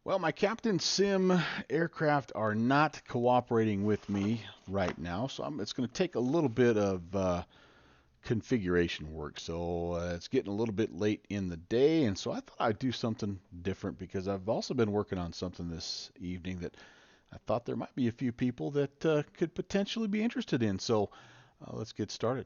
Well, my Captain Sim aircraft are not cooperating with me right now, so it's going to take a little bit of configuration work. So it's getting a little bit late in the day, and so I thought I'd do something different because I've also been working on something this evening that I thought there might be a few people that could potentially be interested in. So let's get started.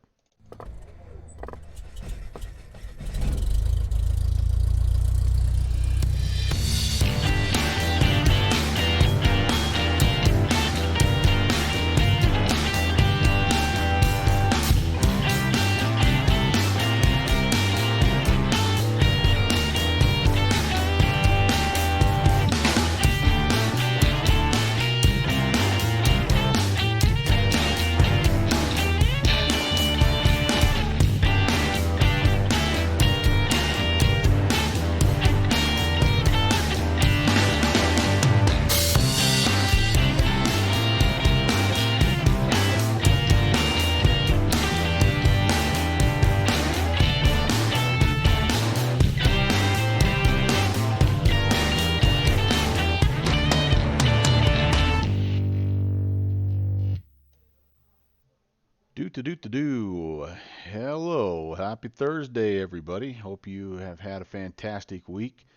Do to do to do. Hello, happy Thursday, everybody. Hope you have had a fantastic week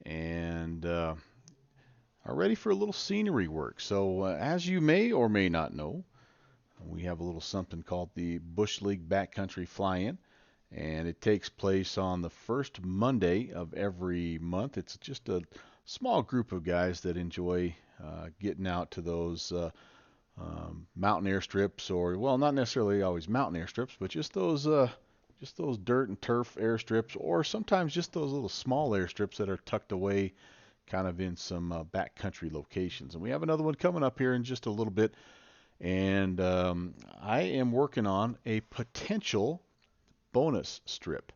and are ready for a little scenery work. So, as you may or may not know, we have a little something called the BushLeague Backcountry Fly-In, and it takes place on the first Monday of every month. It's just a small group of guys that enjoy getting out to those mountain airstrips, or well, not necessarily always mountain airstrips, but just those dirt and turf airstrips, or sometimes just those little small airstrips that are tucked away, kind of in some backcountry locations. And we have another one coming up here in just a little bit, and I am working on a potential bonus strip,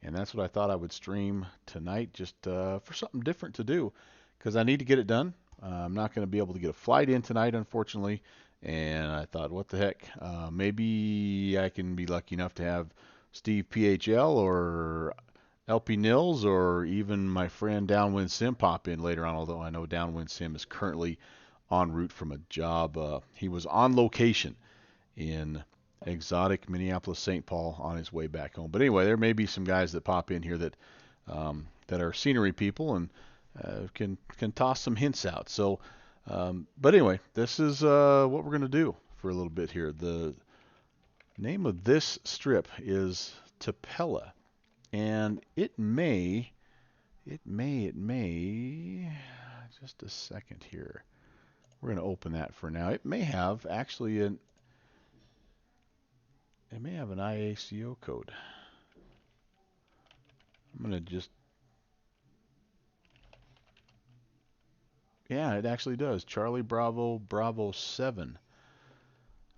and that's what I thought I would stream tonight, just for something different to do, because I need to get it done. I'm not going to be able to get a flight in tonight, unfortunately. And I thought, what the heck? Maybe I can be lucky enough to have Steve PHL or LP Nils or even my friend Downwind Sim pop in later on, although I know Downwind Sim is currently en route from a job. He was on location in exotic Minneapolis, St. Paul on his way back home. But anyway, there may be some guys that pop in here that are scenery people and can toss some hints out. So, but anyway, this is what we're going to do for a little bit here. The name of this strip is Tapella, and just a second here. We're going to open that for now. It may have actually it may have an IACO code. I'm going to just, yeah, it actually does. Charlie Bravo Bravo 7.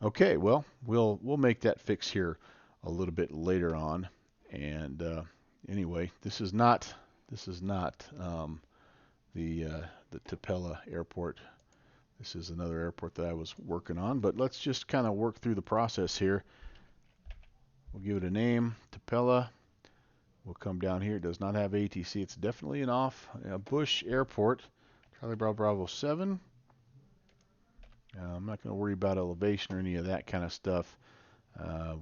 Okay, well, we'll make that fix here a little bit later on. And anyway, this is not the Tapella Airport. This is another airport that I was working on. But let's just kind of work through the process here. We'll give it a name, Tapella. We'll come down here. It does not have ATC. It's definitely an off Bush Airport. Charlie Bravo Bravo 7. I'm not going to worry about elevation or any of that kind of stuff.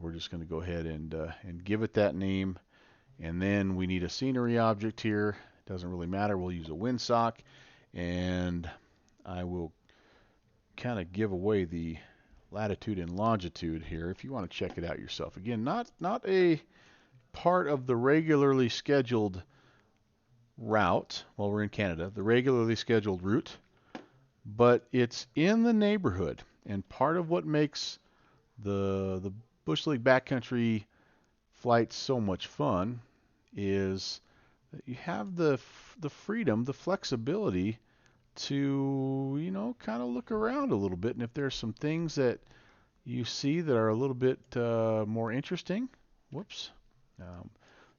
We're just going to go ahead and give it that name. And then we need a scenery object here. It doesn't really matter. We'll use a windsock. And I will kind of give away the latitude and longitude here if you want to check it out yourself. Again, not a part of the regularly scheduled route. Well, we're in Canada. The regularly scheduled route. But it's in the neighborhood, and part of what makes the Bush League backcountry flights so much fun is that you have the freedom, the flexibility to kind of look around a little bit, and if there's some things that you see that are a little bit more interesting, whoops, um,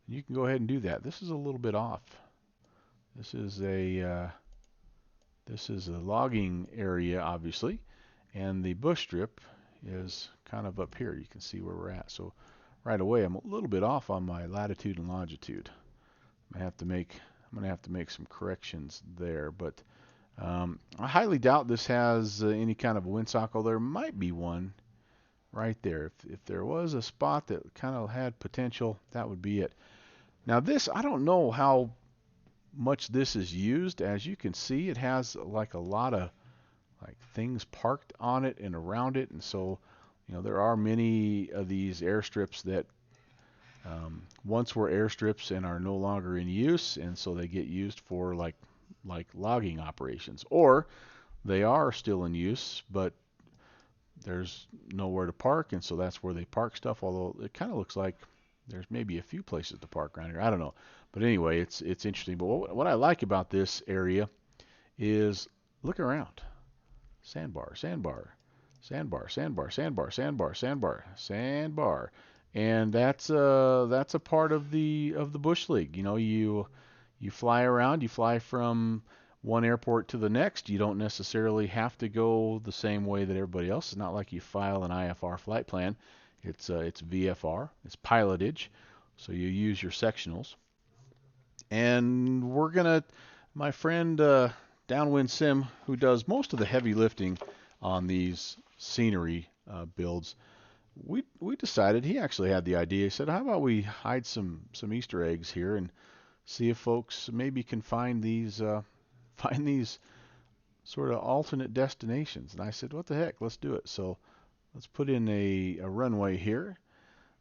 you can go ahead and do that. This is a little bit off. This is a this is a logging area, obviously, and the bush strip is kind of up here. You can see where we're at. So right away, I'm a little bit off on my latitude and longitude. I'm gonna have to make some corrections there, but I highly doubt this has any kind of windsock. There might be one right there. If there was a spot that kind of had potential, that would be it. Now this, I don't know how much this is used. As you can see, it has like a lot of like things parked on it and around it, and so there are many of these airstrips that once were airstrips and are no longer in use, and so they get used for like logging operations, or they are still in use, but there's nowhere to park, and so that's where they park stuff. Although it kind of looks like there's maybe a few places to park around here. I don't know, but anyway, it's interesting. But what I like about this area is look around. Sandbar, sandbar, sandbar, sandbar, sandbar, sandbar, sandbar, sandbar, and that's a part of the Bush League. You fly around, you fly from one airport to the next. You don't necessarily have to go the same way that everybody else. It's not like you file an IFR flight plan. It's VFR. It's pilotage, so you use your sectionals. And my friend Downwind Sim, who does most of the heavy lifting on these scenery builds, we decided he actually had the idea. He said, "How about we hide some Easter eggs here and see if folks maybe can find these find these sort of alternate destinations?" And I said, "What the heck? Let's do it." So let's put in a runway here.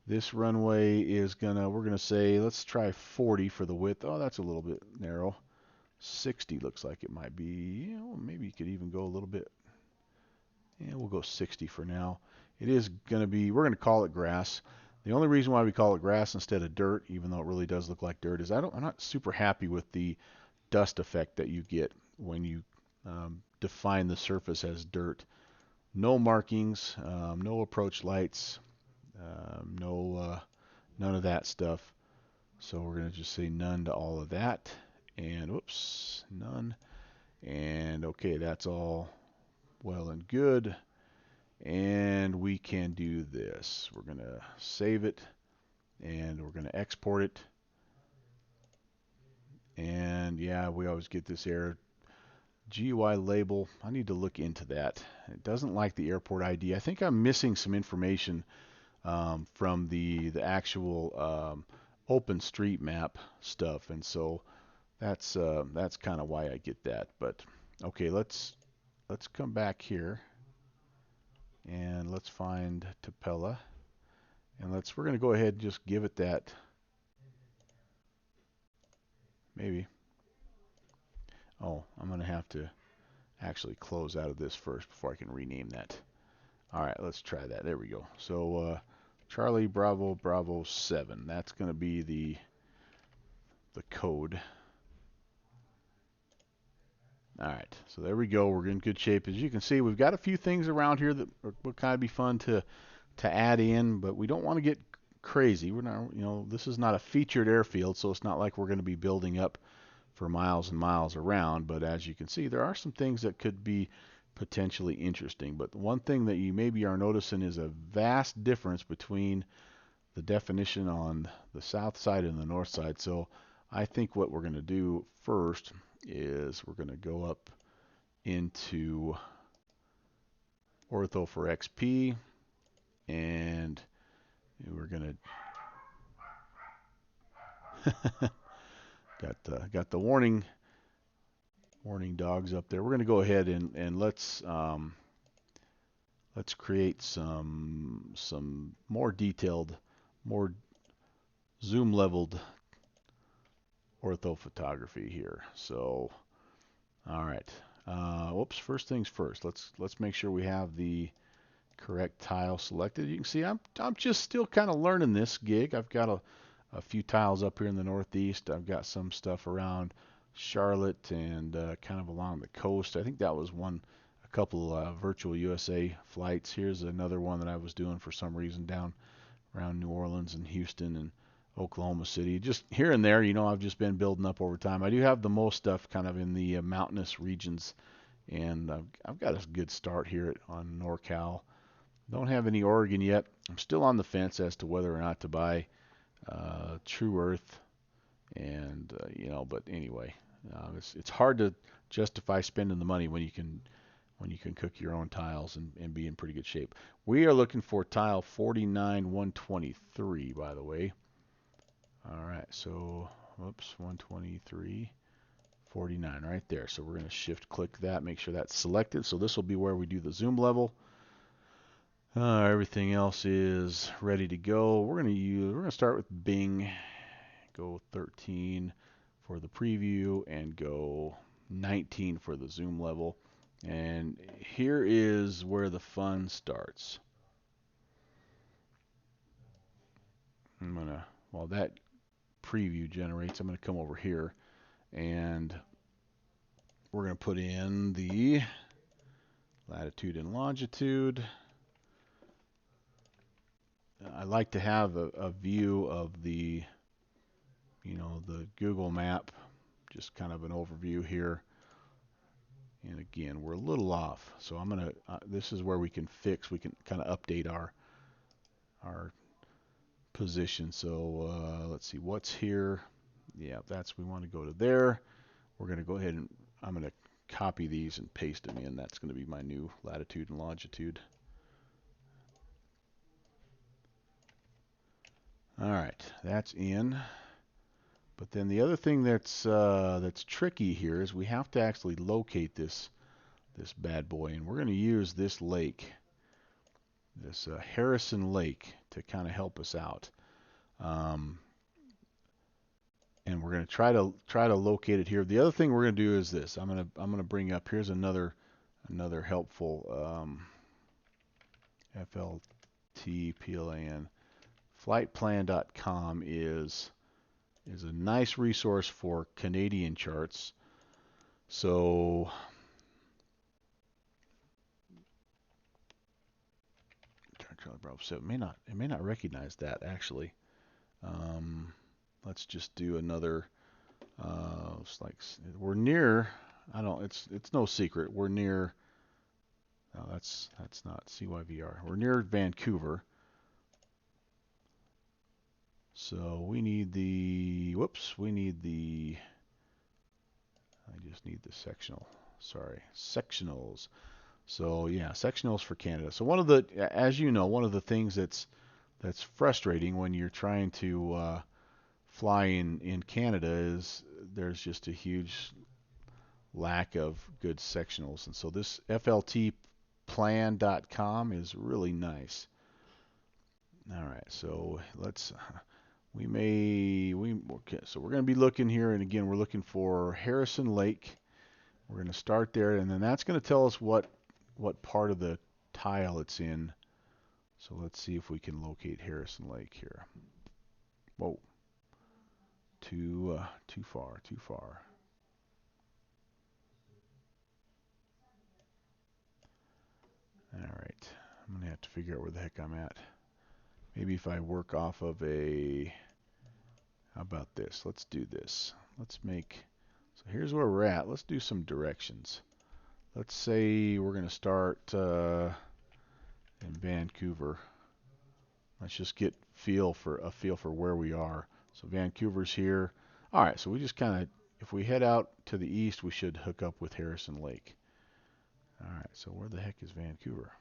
This runway we're gonna say, let's try 40 for the width. Oh, that's a little bit narrow. 60 looks like it might be. Maybe you could even go a little bit. Yeah, we'll go 60 for now. It is going to be, we're going to call it grass. The only reason why we call it grass instead of dirt, even though it really does look like dirt, is I'm not super happy with the dust effect that you get when you define the surface as dirt. No markings, no approach lights, none of that stuff. So we're going to just say none to all of that. And whoops, none. And okay, that's all well and good. And we can do this. We're going to save it and we're going to export it. And yeah, we always get this error. GUI label, I need to look into that. It doesn't like the airport ID. I think I'm missing some information from the actual OpenStreetMap stuff, and so that's kind of why I get that. But okay, let's come back here and let's find Tapella, and we're going to go ahead and just give it that. Maybe. Oh, I'm going to have to actually close out of this first before I can rename that. All right, let's try that. There we go. So Charlie Bravo Bravo 7. That's going to be the code. All right, so there we go. We're in good shape. As you can see, we've got a few things around here that would kind of be fun to add in, but we don't want to get crazy. We're not, this is not a featured airfield, so it's not like we're going to be building up for miles and miles around. But as you can see, there are some things that could be potentially interesting. But one thing that you maybe are noticing is a vast difference between the definition on the south side and the north side. So I think what we're going to do first is we're going to go up into Ortho for XP, and we're going to got the warning dogs up there. We're going to go ahead and let's create some more detailed, more zoom leveled ortho photography here. So all right. Whoops. First things first. Let's make sure we have the correct tile selected. You can see I'm just still kind of learning this gig. I've got a few tiles up here in the northeast. I've got some stuff around Charlotte and kind of along the coast. I think that was a couple virtual USA flights. Here's another one that I was doing for some reason down around New Orleans and Houston and Oklahoma City. Just here and there, I've just been building up over time. I do have the most stuff kind of in the mountainous regions, and I've got a good start here on NorCal. Don't have any Oregon yet. I'm still on the fence as to whether or not to buy True Earth, and but anyway, It's hard to justify spending the money when you can cook your own tiles and be in pretty good shape. We are looking for tile 49-123, by the way. All right, so whoops, 123, 49 right there. So we're going to shift click that, make sure that's selected. So this will be where we do the zoom level. Everything else is ready to go. We're going to start with Bing. Go 13 for the preview and go 19 for the zoom level. And here is where the fun starts. While that preview generates, I'm gonna come over here and we're gonna put in the latitude and longitude. I like to have a view of the, the Google map, just kind of an overview here. And again, we're a little off, so I'm gonna. This is where we can kind of update our position. So let's see what's here. Yeah, we want to go to there. We're gonna go ahead and I'm gonna copy these and paste them in. That's gonna be my new latitude and longitude. All right, that's in. But then the other thing that's tricky here is we have to actually locate this bad boy, and we're going to use this lake, this Harrison Lake, to kind of help us out. And we're going to try to locate it here. The other thing we're going to do is this. I'm going to bring up, here's another helpful FLT PLAN. Flightplan.com is a nice resource for Canadian charts. So Charlie Bravo 7 it may not recognize that actually. Let's just do another. It's like we're near. It's no secret. We're near. No, that's not CYVR. We're near Vancouver. So we need the. Whoops. We need the. I just need the sectional. Sorry, sectionals. So yeah, sectionals for Canada. So as you know, one of the things that's frustrating when you're trying to fly in Canada is there's just a huge lack of good sectionals, and so this FLTplan.com is really nice. All right, so let's okay, so we're going to be looking here, and again we're looking for Harrison Lake. We're going to start there, and then that's going to tell us what part of the tile it's in. So let's see if we can locate Harrison Lake here. Whoa. Too far. All right. I'm going to have to figure out where the heck I'm at. Maybe if I work off of how about this? Let's do this. So here's where we're at. Let's do some directions. Let's say we're going to start in Vancouver. Let's just get a feel for where we are. So Vancouver's here. All right, so we just kind of, if we head out to the east, we should hook up with Harrison Lake. All right, so where the heck is Vancouver?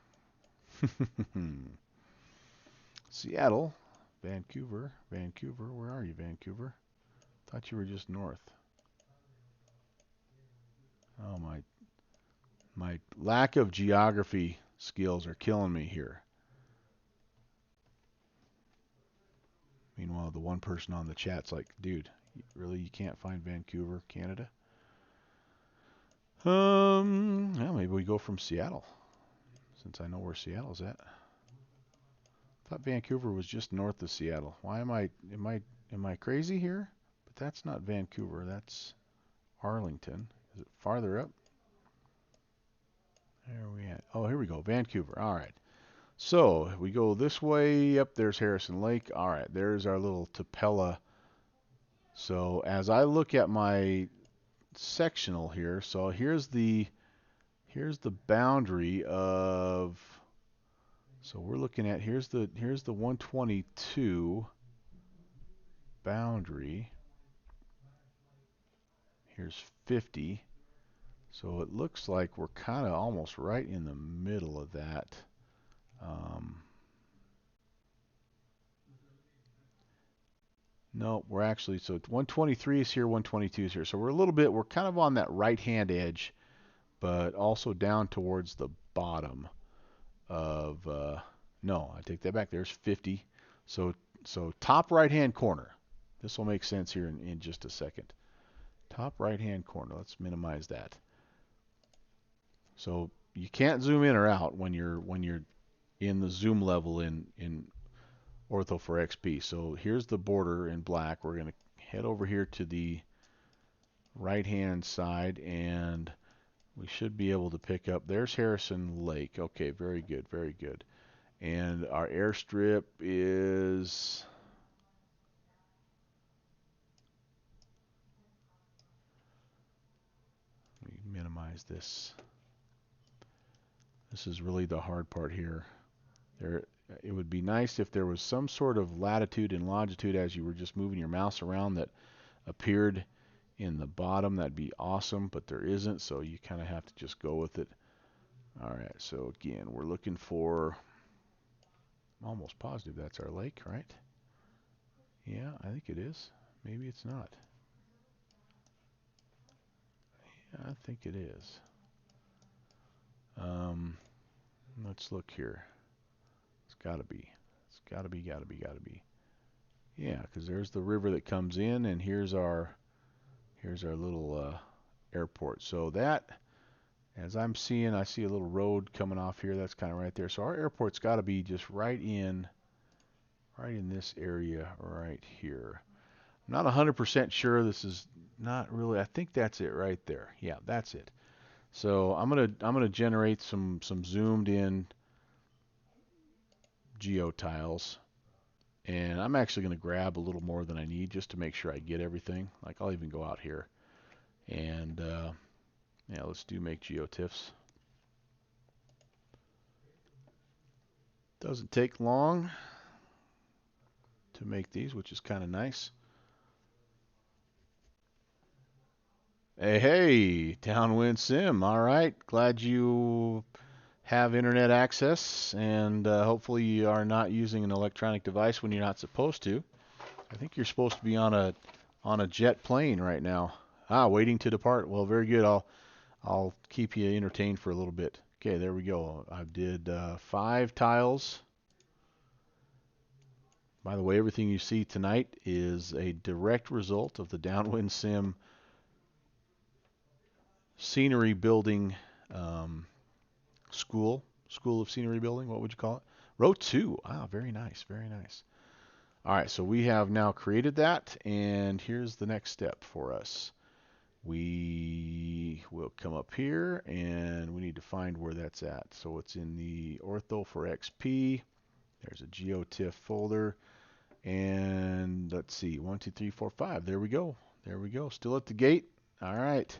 Seattle, Vancouver, where are you, Vancouver? Thought you were just north. Oh, my lack of geography skills are killing me here. Meanwhile, the one person on the chat's like, dude, really, you can't find Vancouver, Canada? Well, maybe we go from Seattle, since I know where Seattle's at. I thought Vancouver was just north of Seattle. Why am I crazy here? But that's not Vancouver, that's Arlington. Is it farther up? There we at. Oh, here we go, Vancouver. All right. So we go this way. Up there's Harrison Lake. All right, there's our little Tupela. So as I look at my sectional here, so here's the boundary of. So we're looking at here's the 122 boundary. Here's 50. So it looks like we're kind of almost right in the middle of that. No, we're actually, so 123 is here, 122 is here. So we're kind of on that right-hand edge, but also down towards the bottom of, no, I take that back. There's 50. So, so top right-hand corner. This will make sense here in just a second. Top right-hand corner. Let's minimize that. So you can't zoom in or out when you're in the zoom level in Ortho for XP. So here's the border in black. We're going to head over here to the right-hand side, and we should be able to pick up. There's Harrison Lake. Okay, very good, very good. And our airstrip is... Let me minimize this. This is really the hard part here. It would be nice if there was some sort of latitude and longitude as you were just moving your mouse around that appeared in the bottom. That'd be awesome, but there isn't, so you kind of have to just go with it. All right, so again, we're looking for... I'm almost positive that's our lake, right? Yeah, I think it is. Maybe it's not. Yeah, I think it is. Let's look here. It's gotta be. It's gotta be, gotta be, gotta be. Yeah, because there's the river that comes in, and here's our little airport. So that, as I'm seeing, I see a little road coming off here. That's kind of right there. So our airport's got to be just right in this area right here. I'm not 100% sure. This is not really. I think that's it right there. Yeah, that's it. So I'm gonna generate some zoomed in geotiles, and I'm actually gonna grab a little more than I need just to make sure I get everything. Like I'll even go out here, and yeah, let's do make geotiffs. Doesn't take long to make these, which is kind of nice. Hey, hey, Downwind Sim. All right, glad you have internet access, and hopefully you are not using an electronic device when you're not supposed to. I think you're supposed to be on a jet plane right now. Ah, waiting to depart. Well, very good. I'll keep you entertained for a little bit. Okay, there we go. I did 5 tiles. By the way, everything you see tonight is a direct result of the Downwind Sim scenery building school of scenery building. What would you call it? Row 2. Ah, very nice, very nice. All right, so we have now created that, and here's the next step for us. We will come up here, and we need to find where that's at. So it's in the Ortho for XP. There's a GeoTIFF folder, and let's see, 1, 2, 3, 4, 5. There we go. There we go. Still at the gate. All right.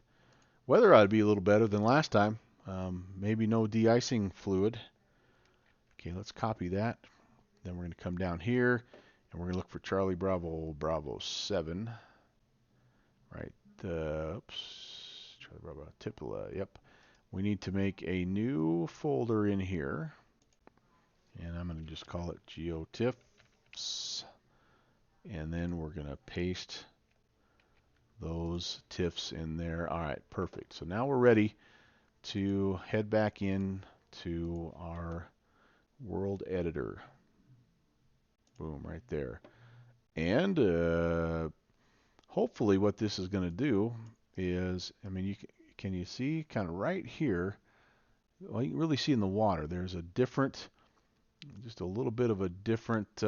Weather ought to be a little better than last time. Maybe no de-icing fluid. Okay, let's copy that. Then we're going to come down here, and we're going to look for Charlie Bravo 7. Right. Oops. Charlie Bravo Tipola. Yep. We need to make a new folder in here, and I'm going to just call it GeoTIFFs, and then we're going to paste those TIFFs in there. All right, perfect. So now we're ready to head back in to our world editor. Boom, right there. And hopefully what this is going to do is, I mean, can you see kind of right here? Well, you can really see in the water. There's a different, just a little bit of a different,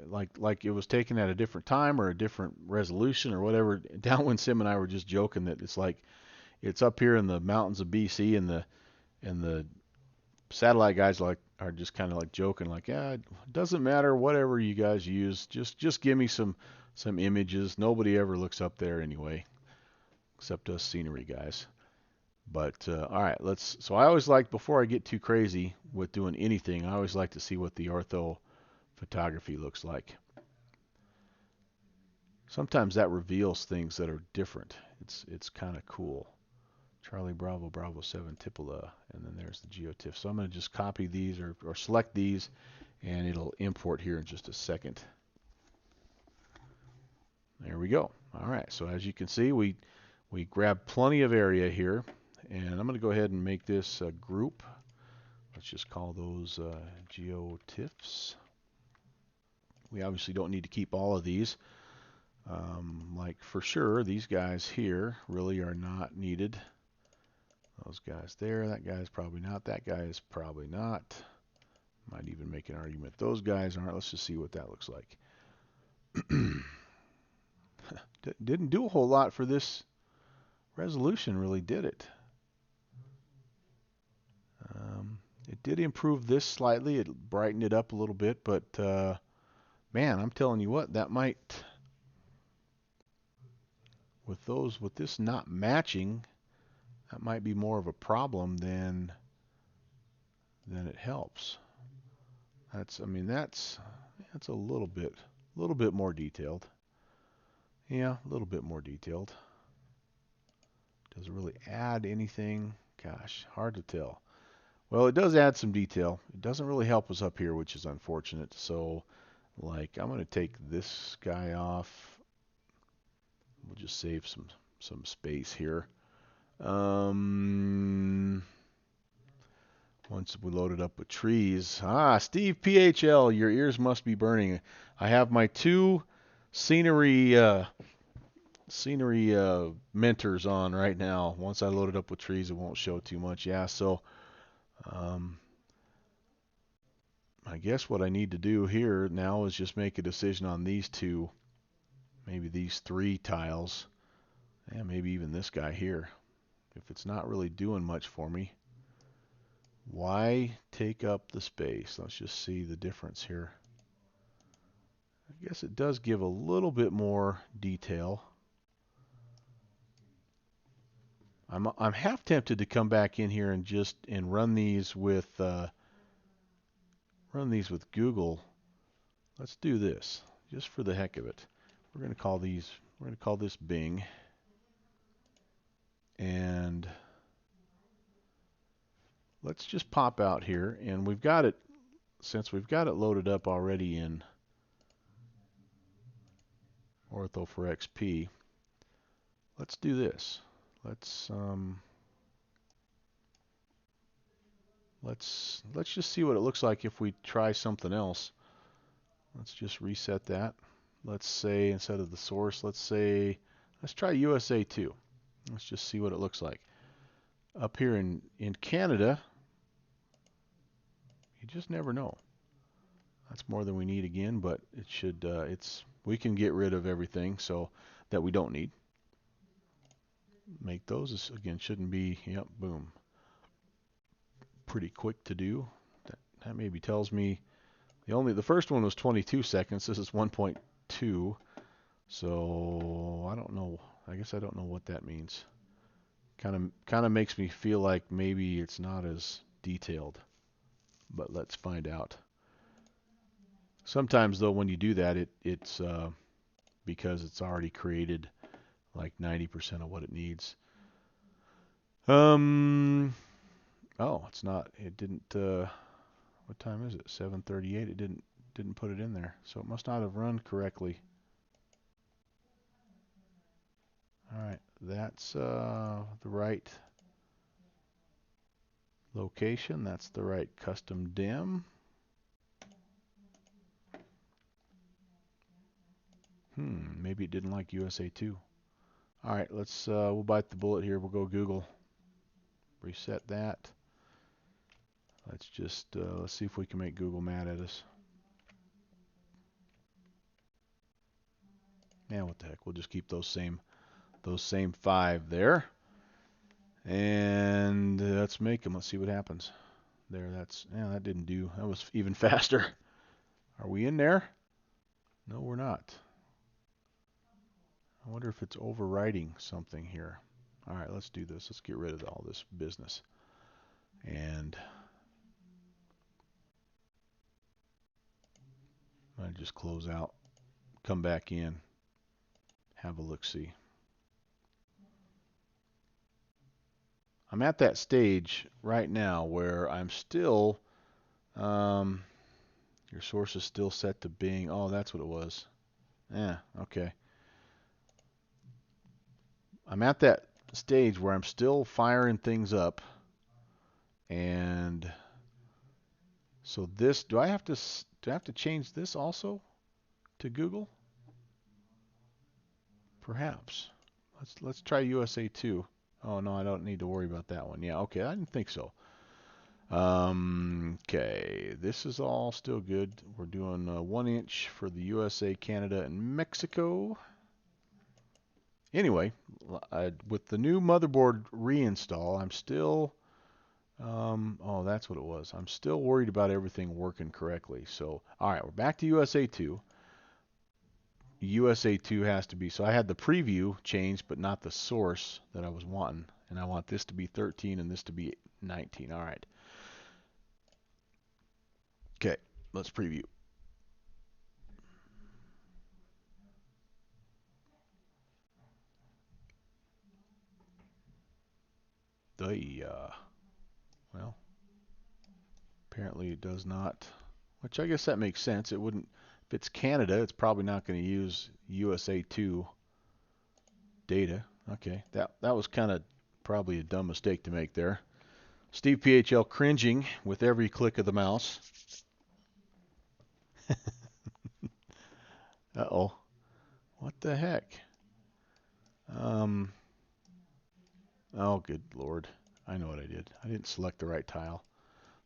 like it was taken at a different time or a different resolution or whatever. Downwind Sim and I were just joking that it's like it's up here in the mountains of BC, and the satellite guys are just kind of like joking, like, yeah, it doesn't matter whatever you guys use, just give me some images. Nobody ever looks up there anyway, except us scenery guys. But all right, so I always like, before I get too crazy with doing anything, I always like to see what the ortho photography looks like. Sometimes that reveals things that are different. It's kind of cool. Charlie Bravo Bravo 7 Tipola, and then there's the GeoTIFF. So I'm going to just copy these or select these, and it'll import here in just a second. There we go. All right, so as you can see, we grabbed plenty of area here, and I'm going to go ahead and make this a group. Let's just call those GeoTIFFs. We obviously don't need to keep all of these. Like for sure, these guys here really are not needed. Those guys there, that guy's probably not, that guy is probably not. Might even make an argument those guys aren't. Let's just see what that looks like. Didn't do a whole lot for this resolution, really, did it? It did improve this slightly. It brightened it up a little bit, but man, I'm telling you what, that might, with this not matching, that might be more of a problem than it helps. That's a little bit more detailed. Yeah, a little bit more detailed. Does it really add anything? Gosh, hard to tell. Well, it does add some detail. It doesn't really help us up here, which is unfortunate. So, like, I'm going to take this guy off. We'll just save some space here. Once we load it up with trees. Steve PHL, your ears must be burning. I have my two scenery mentors on right now. Once I load it up with trees, it won't show too much. Yeah, so I guess what I need to do here now is just make a decision on these two, maybe these three tiles, and maybe even this guy here. If it's not really doing much for me, why take up the space? Let's just see the difference here. I guess it does give a little bit more detail. I'm half tempted to come back in here and just run these with Google. Let's do this just for the heck of it. We're going to call this Bing, and let's just pop out here, and since we've got it loaded up already in Ortho for XP. Let's do this. Let's just see what it looks like if we try something else. Let's just reset that. Let's say instead of the source, let's try USA 2. Let's just see what it looks like. Up here in Canada, you just never know. That's more than we need again, but it should we can get rid of everything so that we don't need. Make those. This, again, shouldn't be, yep, boom. Pretty quick to do. That maybe tells me the first one was 22 seconds. This is 1.2. So I don't know. I guess I don't know what that means. Kind of makes me feel like maybe it's not as detailed. But let's find out. Sometimes though, when you do that, it's because it's already created like 90% of what it needs. Oh, it's not. It didn't. What time is it? 7:38. It didn't put it in there, so it must not have run correctly. All right, that's the right location. That's the right custom dim. Maybe it didn't like USA 2. All right, we'll bite the bullet here. We'll go Google. Reset that. Let's see if we can make Google mad at us. Yeah, what the heck? We'll just keep those same 5 there. And let's make them. Let's see what happens. There, that didn't do. That was even faster. Are we in there? No, we're not. I wonder if it's overwriting something here. All right, let's do this. Let's get rid of all this business. And I'm going to just close out, come back in. have a look-see. I'm at that stage right now where I'm still, your source is still set to Bing. Oh, that's what it was. Yeah, okay. I'm at that stage where I'm still firing things up. And so this, do I have to change this also to Google? Perhaps. Let's try USA 2. Oh no, I don't need to worry about that one. Yeah, okay, I didn't think so. Okay, this is all still good. We're doing 1 inch for the USA, Canada, and Mexico. Anyway, with the new motherboard reinstall, I'm still, oh, that's what it was. I'm still worried about everything working correctly. So, all right, we're back to USA 2. USA 2 has to be, so I had the preview changed, but not the source that I was wanting. And I want this to be 13 and this to be 19. All right. Okay, let's preview. Well, apparently it does not, which I guess that makes sense. It wouldn't, if it's Canada, it's probably not going to use USA 2 data. Okay, that was kind of probably a dumb mistake to make there. Steve PHL cringing with every click of the mouse. Uh-oh. What the heck? Oh, good Lord. I know what I did. I didn't select the right tile.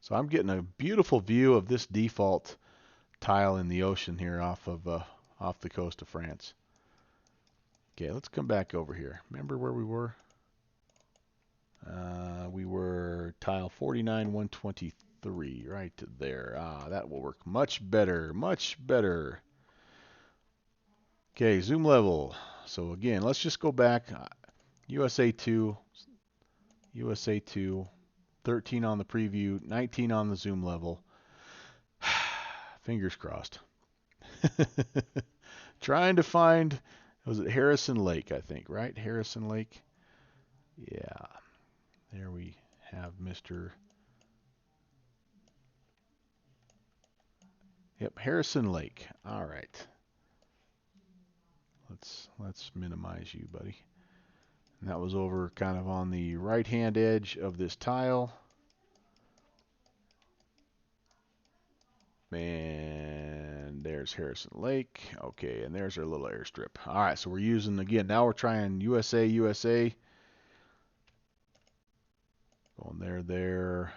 So I'm getting a beautiful view of this default tile in the ocean here off the coast of France. Okay, let's come back over here. Remember where we were? We were tile 49, 123, right there. Ah, that will work much better, much better. Okay, zoom level. So again, let's just go back. USA 2, USA 2, 13 on the preview, 19 on the zoom level. Fingers crossed. Trying to find, was it Harrison Lake, I think, right? Harrison Lake. Yeah. There we have Mr. Yep, Harrison Lake. All right. Let's minimize you, buddy. And that was over kind of on the right-hand edge of this tile. And there's Harrison Lake. Okay, and there's our little airstrip. All right, so we're using, again, now we're trying USA, USA. Going there.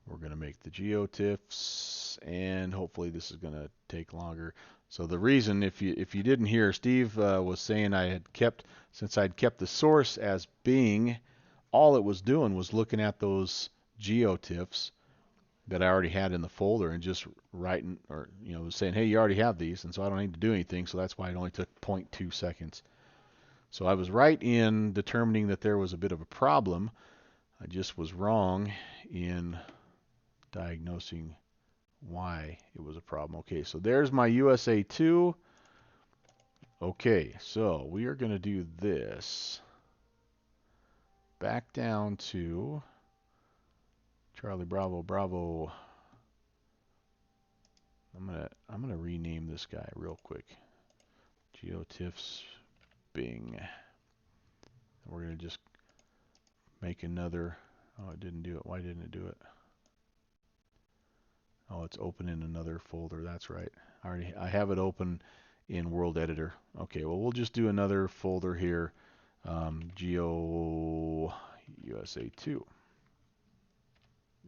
We're going to make the geotiffs, and hopefully this is going to take longer. So the reason, if you didn't hear, Steve was saying since I'd kept the source as Bing, all it was doing was looking at those geotiffs that I already had in the folder and just writing, or saying, hey, you already have these, and so I don't need to do anything. So that's why it only took 0.2 seconds. So I was right in determining that there was a bit of a problem. I just was wrong in diagnosing why it was a problem. Okay, so there's my USA 2. Okay, so we are going to do this. Back down to Charlie Bravo Bravo. I'm gonna rename this guy real quick. GeoTiffs Bing. We're gonna just make another. Oh, it didn't do it. Why didn't it do it? Oh, it's open in another folder. That's right. I have it open in World Editor. Okay, well we'll just do another folder here. Geo USA 2.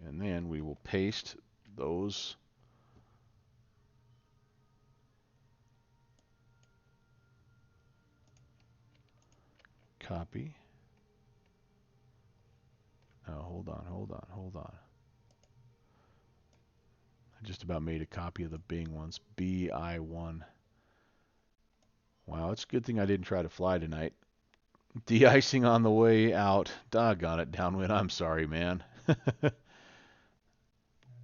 And then we will paste those. Copy. Oh, hold on. I just about made a copy of the Bing ones. BI1. Wow, it's a good thing I didn't try to fly tonight. De-icing on the way out. Doggone it, Downwind. I'm sorry, man.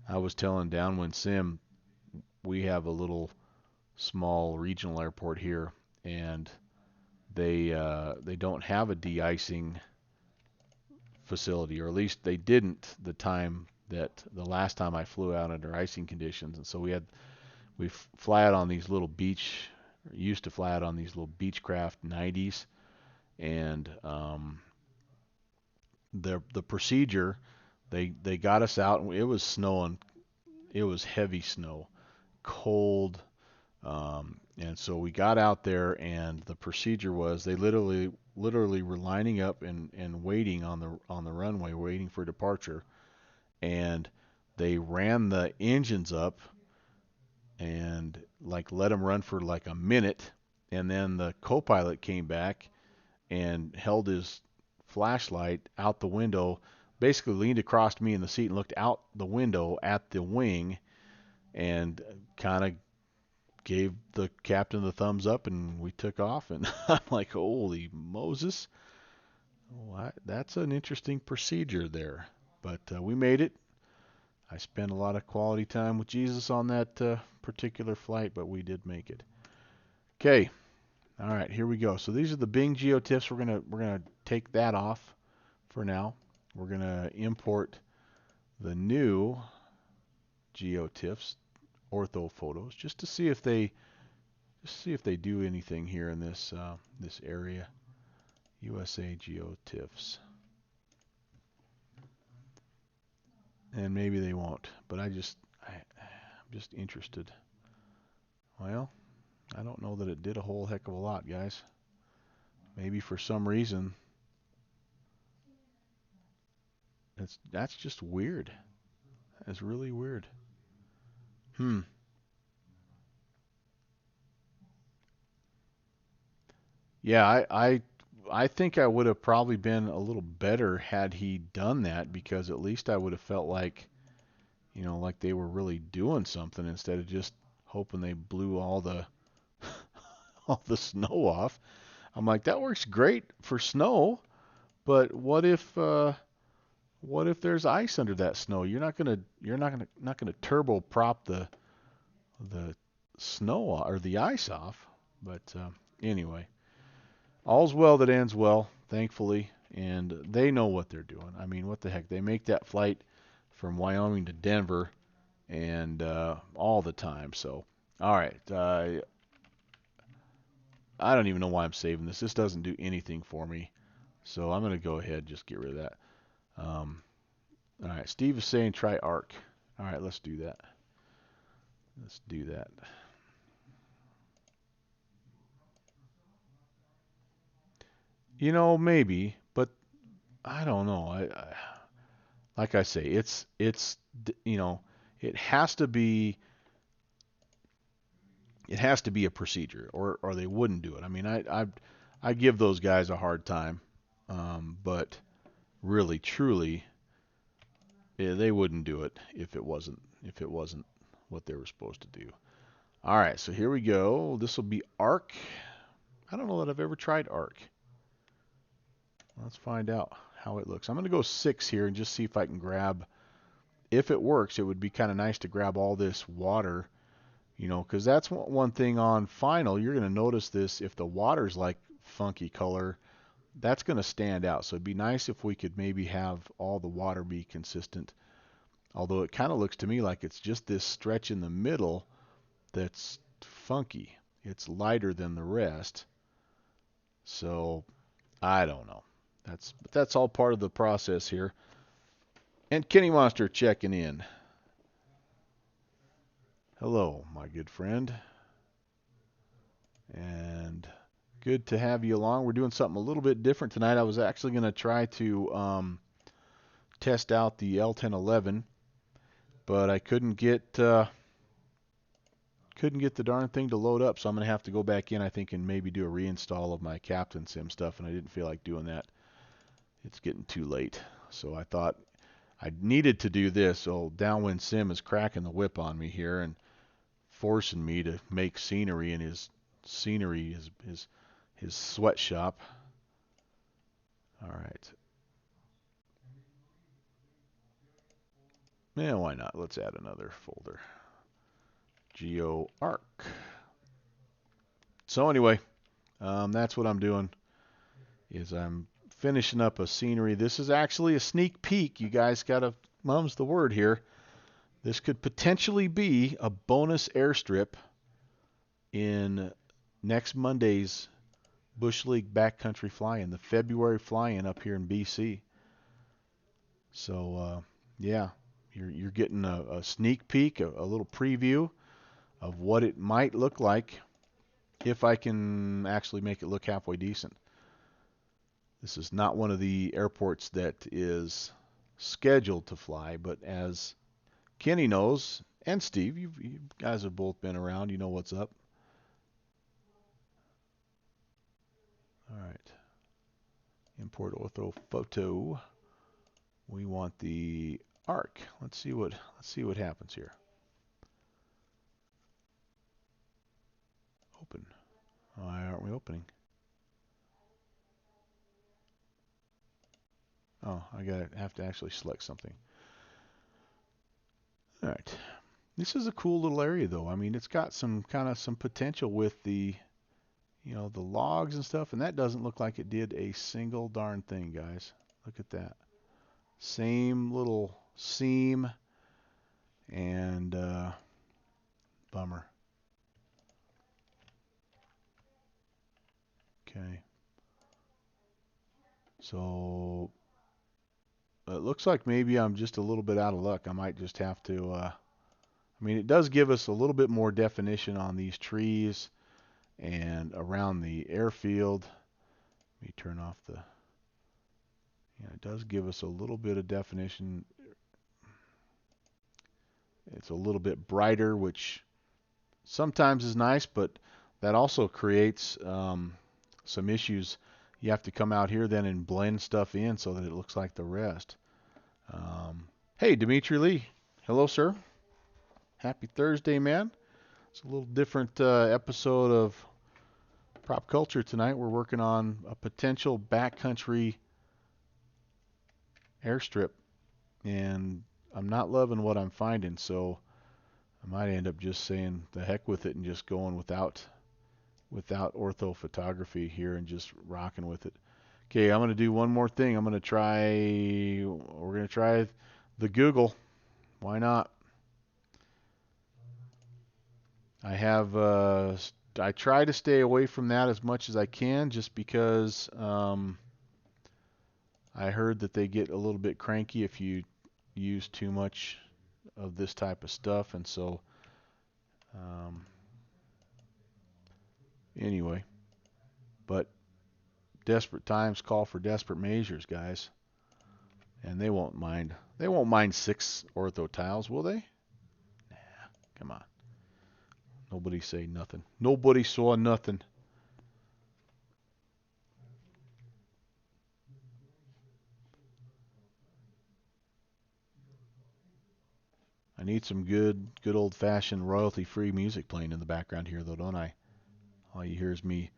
I was telling Downwind Sim we have a little small regional airport here, and they don't have a de-icing facility, or at least they didn't the last time I flew out under icing conditions. And so we fly out on these little beach, used to fly out on these little Beechcraft 90s, and the procedure, they got us out, and it was snowing. It was heavy snow, cold, and so we got out there, and the procedure was they literally were lining up and waiting on the runway, waiting for departure, and they ran the engines up and like let them run for like a minute, and then the co-pilot came back and held his flashlight out the window, basically leaned across me in the seat and looked out the window at the wing, and kind of gave the captain the thumbs up, and we took off. And I'm like, holy Moses, that's an interesting procedure there. But we made it. I spent a lot of quality time with Jesus on that particular flight, but we did make it. Okay, all right, here we go. So these are the Bing geotiffs. We're gonna take that off for now. We're gonna import the new geotiffs, ortho photos, just to see if they do anything here in this area. USA geotiffs, and maybe they won't. But I'm just interested. Well, I don't know that it did a whole heck of a lot, guys. Maybe for some reason that's just weird. That's really weird. Hmm. Yeah, I think I would have probably been a little better had he done that, because at least I would have felt like, like they were really doing something instead of just hoping they blew all the all the snow off. I'm like, that works great for snow, but what if there's ice under that snow? You're not gonna turbo prop the snow or the ice off. But anyway, all's well that ends well, thankfully, and they know what they're doing. I mean, what the heck? They make that flight from Wyoming to Denver, and all the time. So, all right, I don't even know why I'm saving this. This doesn't do anything for me, so I'm gonna go ahead and just get rid of that. All right, Steve is saying try arc. All right, let's do that. Let's do that. Maybe, but I don't know. Like I say, you know, it has to be it has to be a procedure, or they wouldn't do it. I mean, I give those guys a hard time, but really, truly, they wouldn't do it if it wasn't what they were supposed to do. All right, so here we go. This will be arc. I don't know that I've ever tried arc. Let's find out how it looks. I'm going to go 6 here and just see if I can grab. If it works, it would be kind of nice to grab all this water, because that's one thing on final. You're going to notice this. If the water's like funky color, that's going to stand out. So it'd be nice if we could maybe have all the water be consistent. Although it kind of looks to me like it's just this stretch in the middle that's funky. It's lighter than the rest. So I don't know. That's all part of the process here. And Kenny Monster checking in. Hello, my good friend. And good to have you along. We're doing something a little bit different tonight. I was actually going to try to test out the L1011, but I couldn't get the darn thing to load up, so I'm going to have to go back in, I think, and maybe do a reinstall of my Captain Sim stuff, and I didn't feel like doing that. It's getting too late. So I thought I needed to do this. So Downwind Sim is cracking the whip on me here and forcing me to make scenery in his his sweatshop. All right. Yeah, why not? Let's add another folder. GeoArc. So anyway, that's what I'm doing. Is I'm finishing up a scenery. This is actually a sneak peek. You guys gotta mum's the word here. This could potentially be a bonus airstrip in next Monday's Bush League Backcountry Fly-In, the February fly-in up here in BC. So yeah, you're getting a sneak peek, a little preview of what it might look like if I can actually make it look halfway decent. This is not one of the airports that is scheduled to fly, but as Kenny knows, and Steve, you guys have both been around, you know what's up. All right, import ortho photo. We want the arc. Let's see what happens here. Open. Why aren't we opening? Oh, have to actually select something. All right. This is a cool little area though. I mean, it's got some potential with the the logs and stuff, and that doesn't look like it did a single darn thing, guys. Look at that. Same little seam and bummer. Okay. So it looks like maybe I'm just a little bit out of luck. I might just have to I mean, it does give us a little bit more definition on these trees and around the airfield. Let me turn off the it does give us a little bit of definition. It's a little bit brighter, which sometimes is nice, but that also creates some issues. You have to come out here then and blend stuff in so that it looks like the rest. Hey, Dimitri Lee. Hello, sir. Happy Thursday, man. It's a little different episode of Prop Culture tonight. We're working on a potential backcountry airstrip, and I'm not loving what I'm finding, so I might end up just saying the heck with it and just going without ortho photography here and just rocking with it. Okay, I'm going to do one more thing. We're going to try the Google. Why not? I try to stay away from that as much as I can just because I heard that they get a little bit cranky if you use too much of this type of stuff, and so anyway, but desperate times call for desperate measures, guys. And they won't mind. They won't mind 6 ortho tiles, will they? Nah, come on. Nobody say nothing. Nobody saw nothing. I need some good old-fashioned royalty-free music playing in the background here, though, don't I? All you hear is me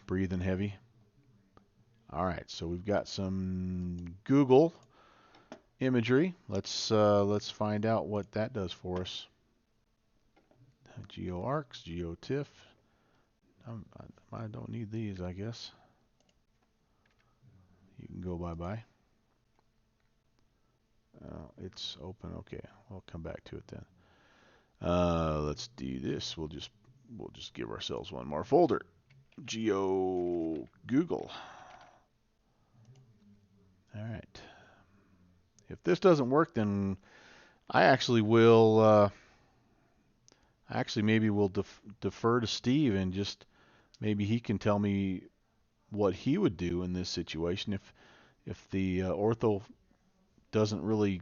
breathing heavy. All right, so we've got some Google imagery. Let's find out what that does for us. GeoArcs, GeoTIFF. I don't need these, I guess. You can go bye-bye. It's open. Okay, we'll come back to it then. Let's do this. We'll just give ourselves one more folder. Geo Google. All right. If this doesn't work, then I actually will. Actually, maybe we'll defer to Steve and just maybe he can tell me what he would do in this situation if the ortho doesn't really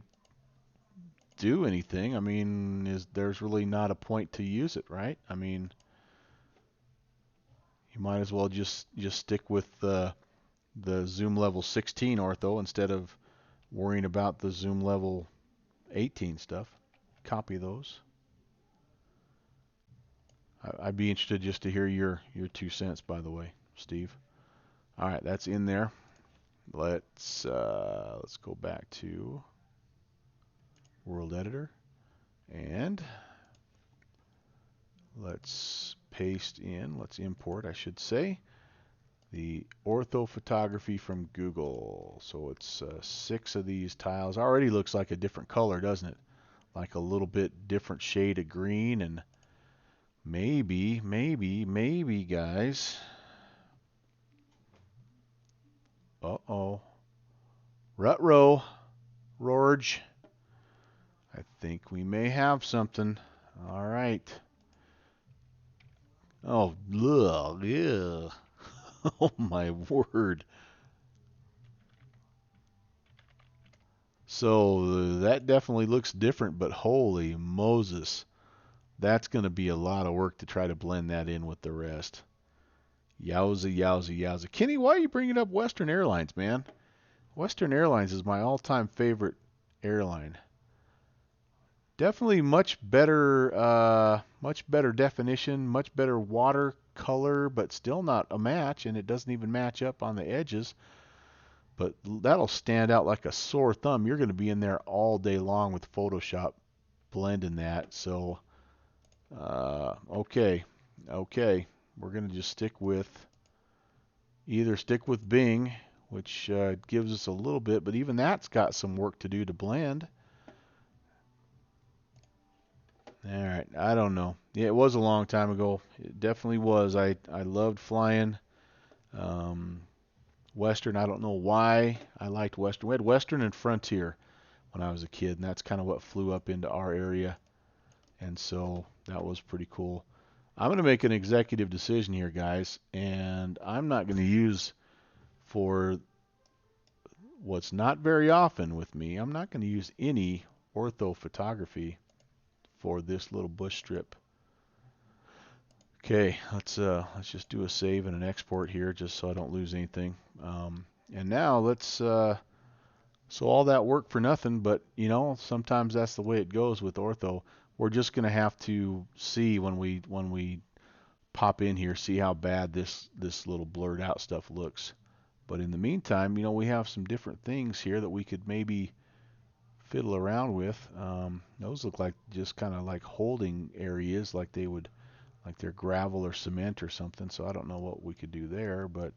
do anything. I mean, there's really not a point to use it, right? I mean, you might as well just stick with the zoom level 16 ortho instead of worrying about the zoom level 18 stuff. Copy those. I'd be interested just to hear your 2 cents, by the way, Steve. All right, that's in there. Let's go back to World Editor and let's paste in, let's import, I should say, the ortho photography from Google. So it's 6 of these tiles. Already looks like a different color, doesn't it? Like a little bit different shade of green, and maybe, guys. Uh-oh. Rutro, Rorge. I think we may have something. All right. Oh, ugh, yeah. Oh my word. So that definitely looks different, but holy Moses. That's going to be a lot of work to try to blend that in with the rest. Yowza, yowza, yowza. Kenny, why are you bringing up Western Airlines, man? Western Airlines is my all-time favorite airline. Definitely much better definition, much better watercolor, but still not a match, and it doesn't even match up on the edges. But that'll stand out like a sore thumb. You're going to be in there all day long with Photoshop blending that. So, okay, we're going to just stick with Bing, which gives us a little bit, but even that's got some work to do to blend. All right, I don't know. Yeah, it was a long time ago. It definitely was. I loved flying. Um, Western, I don't know why I liked Western. We had Western and Frontier when I was a kid, and that's kind of what flew up into our area. And so that was pretty cool. I'm going to make an executive decision here, guys, and I'm not going to use for what's not very often with me, I'm not going to use any ortho photography for this little bush strip. Okay, let's just do a save and an export here just so I don't lose anything. And now so all that work for nothing, but sometimes that's the way it goes with ortho. We're just going to have to see when we pop in here, see how bad this little blurred out stuff looks. But in the meantime, we have some different things here that we could maybe fiddle around with. Those look like just kind of like holding areas, like they're gravel or cement or something. So I don't know what we could do there, but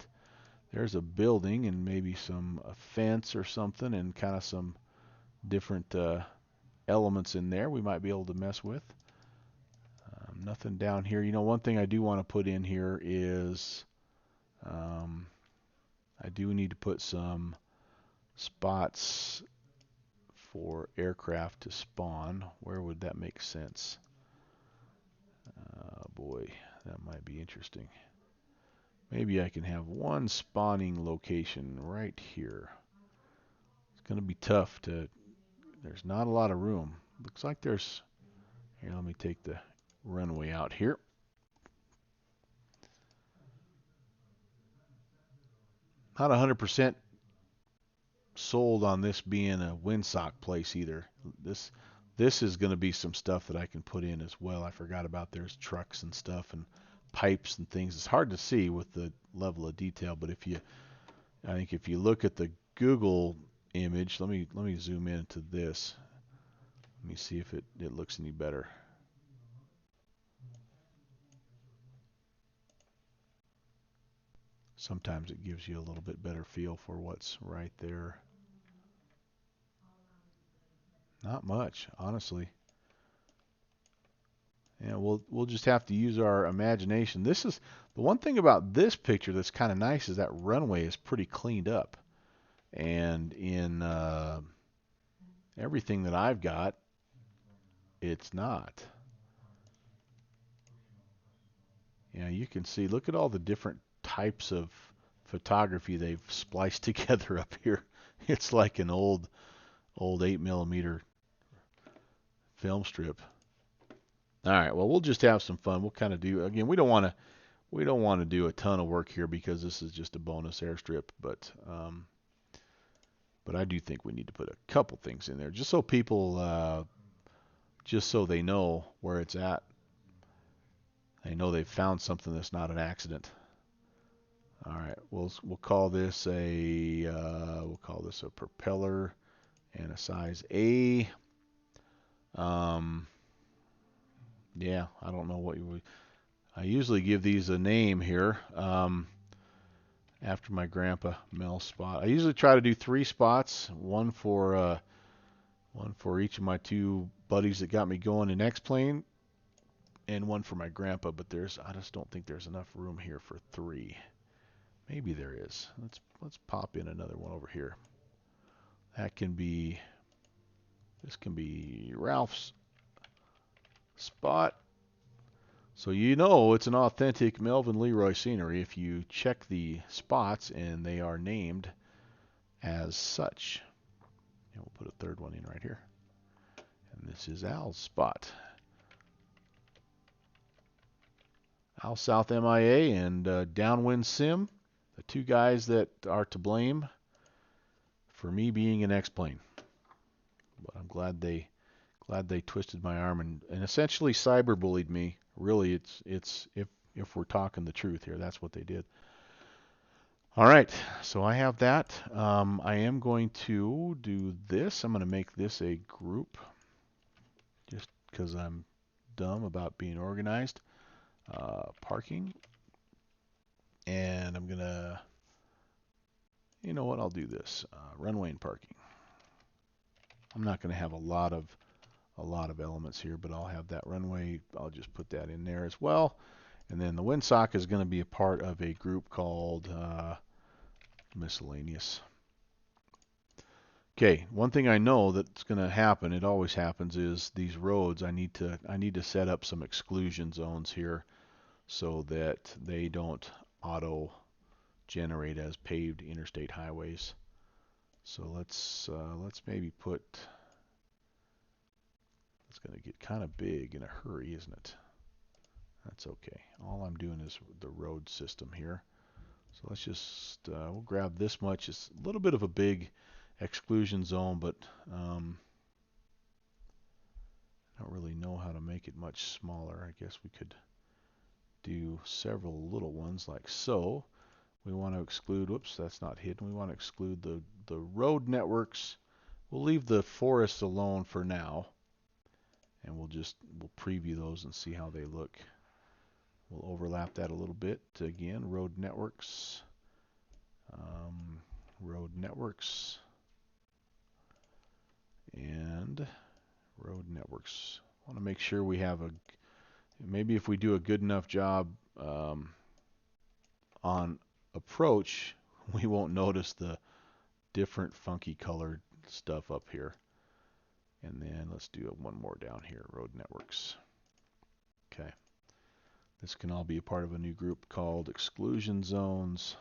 there's a building and maybe a fence or something, and kind of some different elements in there we might be able to mess with. Nothing down here. One thing I do want to put in here is I do need to put some spots for aircraft to spawn. Where would that make sense? Boy, that might be interesting. Maybe I can have one spawning location right here. It's going to be tough there's not a lot of room. Looks like here, let me take the runway out here. Not 100% sold on this being a windsock place either. This is going to be some stuff that I can put in as well. I forgot about there's trucks and stuff and pipes and things. It's hard to see with the level of detail, but I think if you look at the Google image, let me zoom into this. Let me see if it looks any better. Sometimes it gives you a little bit better feel for what's right there. Not much, honestly. Yeah, we'll just have to use our imagination. This is the one thing about this picture that's kind of nice is that runway is pretty cleaned up. And in everything that I've got, it's not. Yeah, you can see, look at all the different types of photography they've spliced together up here. It's like an old 8mm film strip. All right, well, we'll just have some fun. We'll kind of do, again, we don't want to do a ton of work here because this is just a bonus airstrip, but I do think we need to put a couple things in there just so people, just so they know where it's at. They know they've found something that's not an accident. All right, we'll call this a propeller and a size A. Yeah, I don't know what you would. I usually give these a name here after my grandpa Mel spot. I usually try to do 3 spots, one for each of my 2 buddies that got me going in X-Plane, and one for my grandpa. But I just don't think there's enough room here for 3. Maybe there is. Let's pop in another one over here. That can be. This can be Ralph's spot. So you know it's an authentic Melvin Leroy scenery if you check the spots and they are named as such. And we'll put a third one in right here. And this is Al's spot. Al South MIA and Downwind Sim, the 2 guys that are to blame for me being an X-Plane. But I'm glad they twisted my arm and essentially cyberbullied me. Really, it's if we're talking the truth here, that's what they did. All right, so I have that. I am going to do this. I'm going to make this a group just because I'm dumb about being organized. Parking. And I'm going to, you know what, I'll do this. Runway and parking. I'm not going to have a lot of elements here, but I'll have that runway. I'll just put that in there as well. And then the windsock is going to be a part of a group called miscellaneous. Okay, one thing I know that's going to happen, it always happens, is these roads, I need to set up some exclusion zones here so that they don't auto generate as paved interstate highways. So let's maybe put. It's going to get kind of big in a hurry, isn't it? That's okay. All I'm doing is the road system here. So let's just we'll grab this much. It's a little bit of a big exclusion zone, but I don't really know how to make it much smaller. I guess we could do several little ones like so. We want to exclude, whoops, that's not hidden. We want to exclude the road networks. We'll leave the forests alone for now. And we'll preview those and see how they look. We'll overlap that a little bit. Again, road networks. Road networks. And road networks. I want to make sure we have maybe if we do a good enough job on approach, we won't notice the different funky colored stuff up here. And then let's do one more down here, road networks. Okay. This can all be a part of a new group called exclusion zones.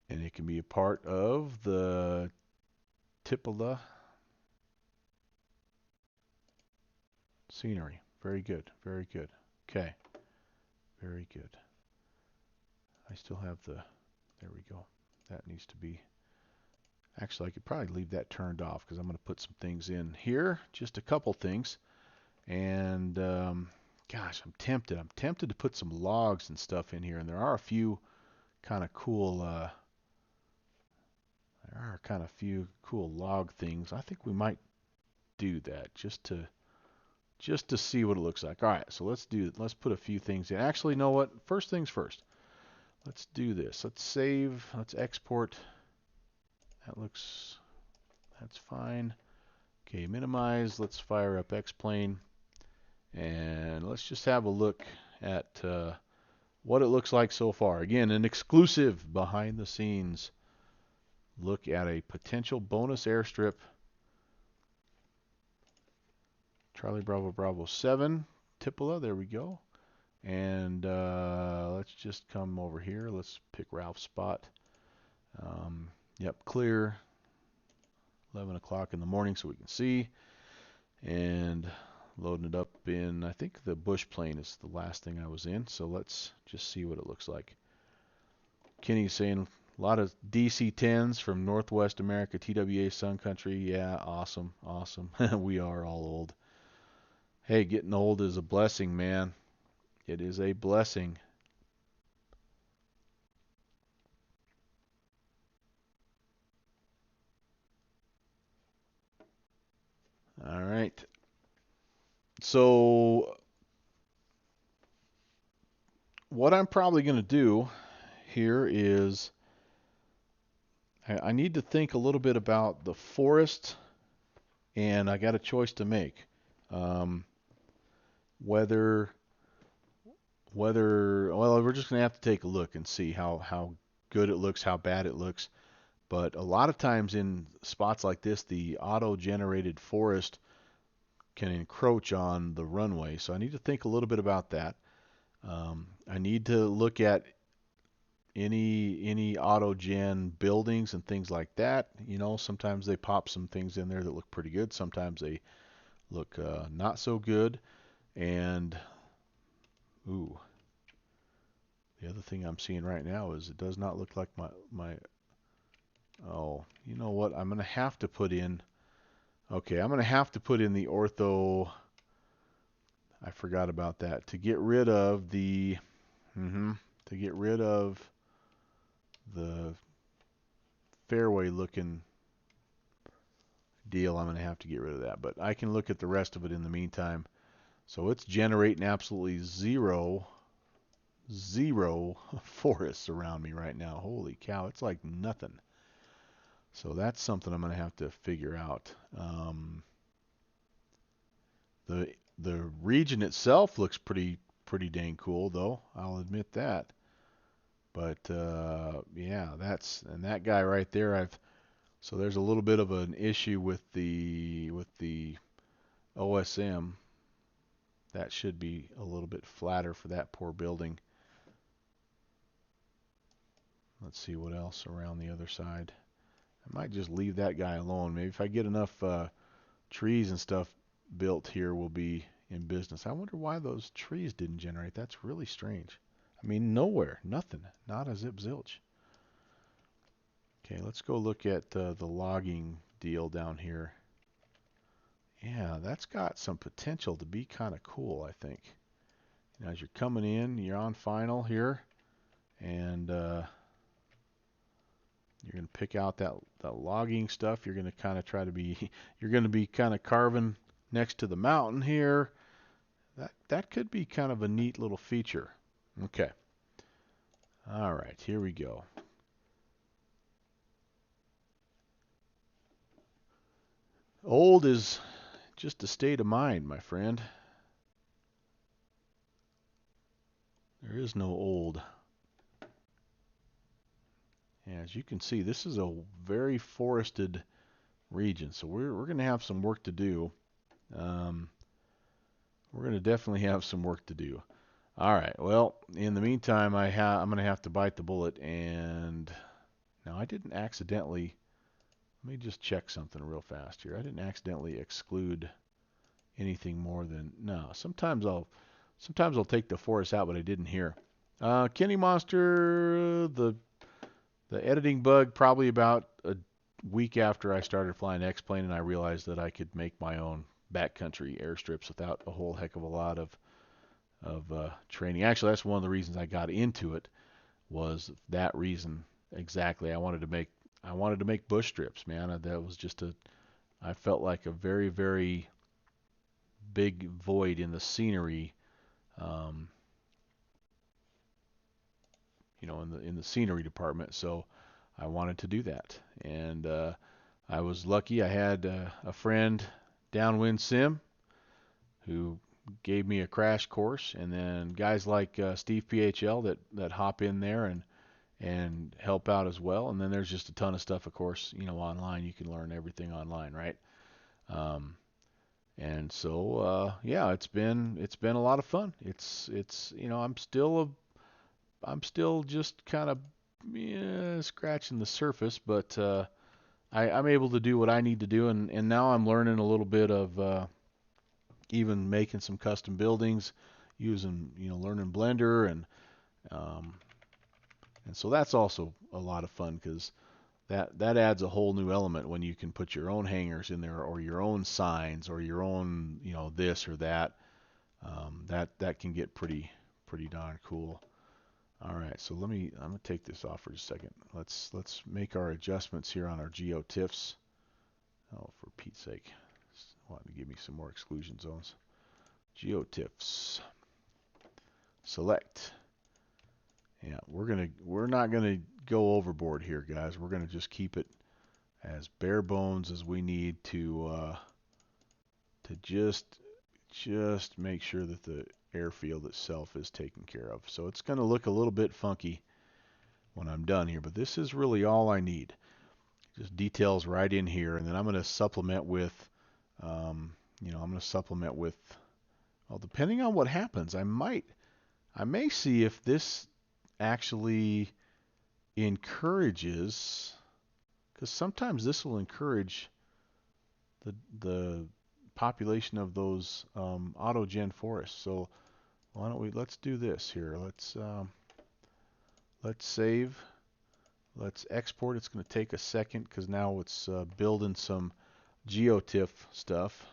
And it can be a part of the Tipola scenery. Very good, very good. Okay, very good. I still have there we go. That needs to be, actually I could probably leave that turned off because I'm going to put some things in here, just a couple things. And gosh, I'm tempted to put some logs and stuff in here, and there are a few kind of cool log things. I think we might do that just to see what it looks like. All right, so let's put a few things in. Actually, you know what? First things first. Let's do this. Let's save. Let's export. That's fine. Okay, minimize. Let's fire up X-Plane. And let's just have a look at what it looks like so far. Again, an exclusive behind the scenes look at a potential bonus airstrip. Charlie Bravo Bravo 7, Tipola, there we go. And let's just come over here. Let's pick Ralph's spot. Yep, clear. 11 o'clock in the morning so we can see. And loading it up in, I think the bush plane is the last thing I was in. So let's just see what it looks like. Kenny's saying a lot of DC-10s from Northwest America, TWA Sun Country. Yeah, awesome, awesome. We are all old. Hey, getting old is a blessing, man. It is a blessing. right. So what I'm probably going to do here is I need to think a little bit about the forest, and I got a choice to make. Um, whether well, we're just going to have to take a look and see how good it looks, how bad it looks. But a lot of times in spots like this, the auto-generated forest can encroach on the runway. So I need to think a little bit about that. I need to look at any auto-gen buildings and things like that. You know, sometimes they pop some things in there that look pretty good. Sometimes they look not so good. And ooh, the other thing I'm seeing right now is it does not look like my oh, you know what? I'm gonna have to put in. Okay, I'm gonna have to put in the ortho. I forgot about that to get rid of the to get rid of the fairway looking deal. I'm gonna have to get rid of that, but I can look at the rest of it in the meantime. So it's generating absolutely zero forests around me right now. Holy cow, it's like nothing. So that's something I'm going to have to figure out. The region itself looks pretty dang cool, though. I'll admit that. But yeah, that guy right there. So there's a little bit of an issue with the OSM. That should be a little bit flatter for that poor building. Let's see what else around the other side. I might just leave that guy alone. Maybe if I get enough trees and stuff built here, we'll be in business. I wonder why those trees didn't generate. That's really strange. I mean, nowhere, nothing, not a zip zilch. Okay, let's go look at the logging deal down here. Yeah, that's got some potential to be kind of cool, I think. Now, as you're coming in, you're on final here, and you're going to pick out that logging stuff. You're going to kind of try to be, you're going to be kind of carving next to the mountain here. That could be kind of a neat little feature. Okay. All right, here we go. Old is just a state of mind, my friend. There is no old. As you can see, this is a very forested region, so we're going to have some work to do. Um, we're going to definitely have some work to do. All right. Well, in the meantime, I'm going to have to bite the bullet. And now I didn't accidentally. Let me just check something real fast here. I didn't accidentally exclude anything more than no. Sometimes I'll take the forest out, but I didn't hear. Kenny Monster, the editing bug probably about a week after I started flying X-plane, and I realized that I could make my own backcountry airstrips without a whole heck of a lot of training. Actually, that's one of the reasons I got into it was that reason exactly. I wanted to make bush strips, man. That was just I felt like a very very big void in the scenery, um, in the scenery department. So I wanted to do that, and I was lucky. I had a friend, Downwind Sim, who gave me a crash course, and then guys like Steve PHL that hop in there and help out as well. And then there's just a ton of stuff, of course, online. You can learn everything online, right? Um, and so yeah, it's been a lot of fun. It's I'm still just kind of scratching the surface, but I'm able to do what I need to do, and now I'm learning a little bit of even making some custom buildings using learning Blender um, and so that's also a lot of fun because that adds a whole new element when you can put your own hangers in there or your own signs or your own this or that. That can get pretty darn cool. All right, so I'm gonna take this off for just a second. Let's make our adjustments here on our geotiffs. Oh, for Pete's sake, Want to give me some more exclusion zones. GeoTIFFs. Select. Yeah, we're not gonna go overboard here, guys. We're gonna just keep it as bare bones as we need to just make sure that the airfield itself is taken care of. So it's gonna look a little bit funky when I'm done here, but this is really all I need. Just details right in here, and then I'm gonna supplement with, I'm gonna supplement with. Well, depending on what happens, I may see if this actually encourages, because sometimes this will encourage the population of those autogen forests. So why don't let's do this here. Let's save. Let's export. It's going to take a second because now it's building some GeoTIFF stuff.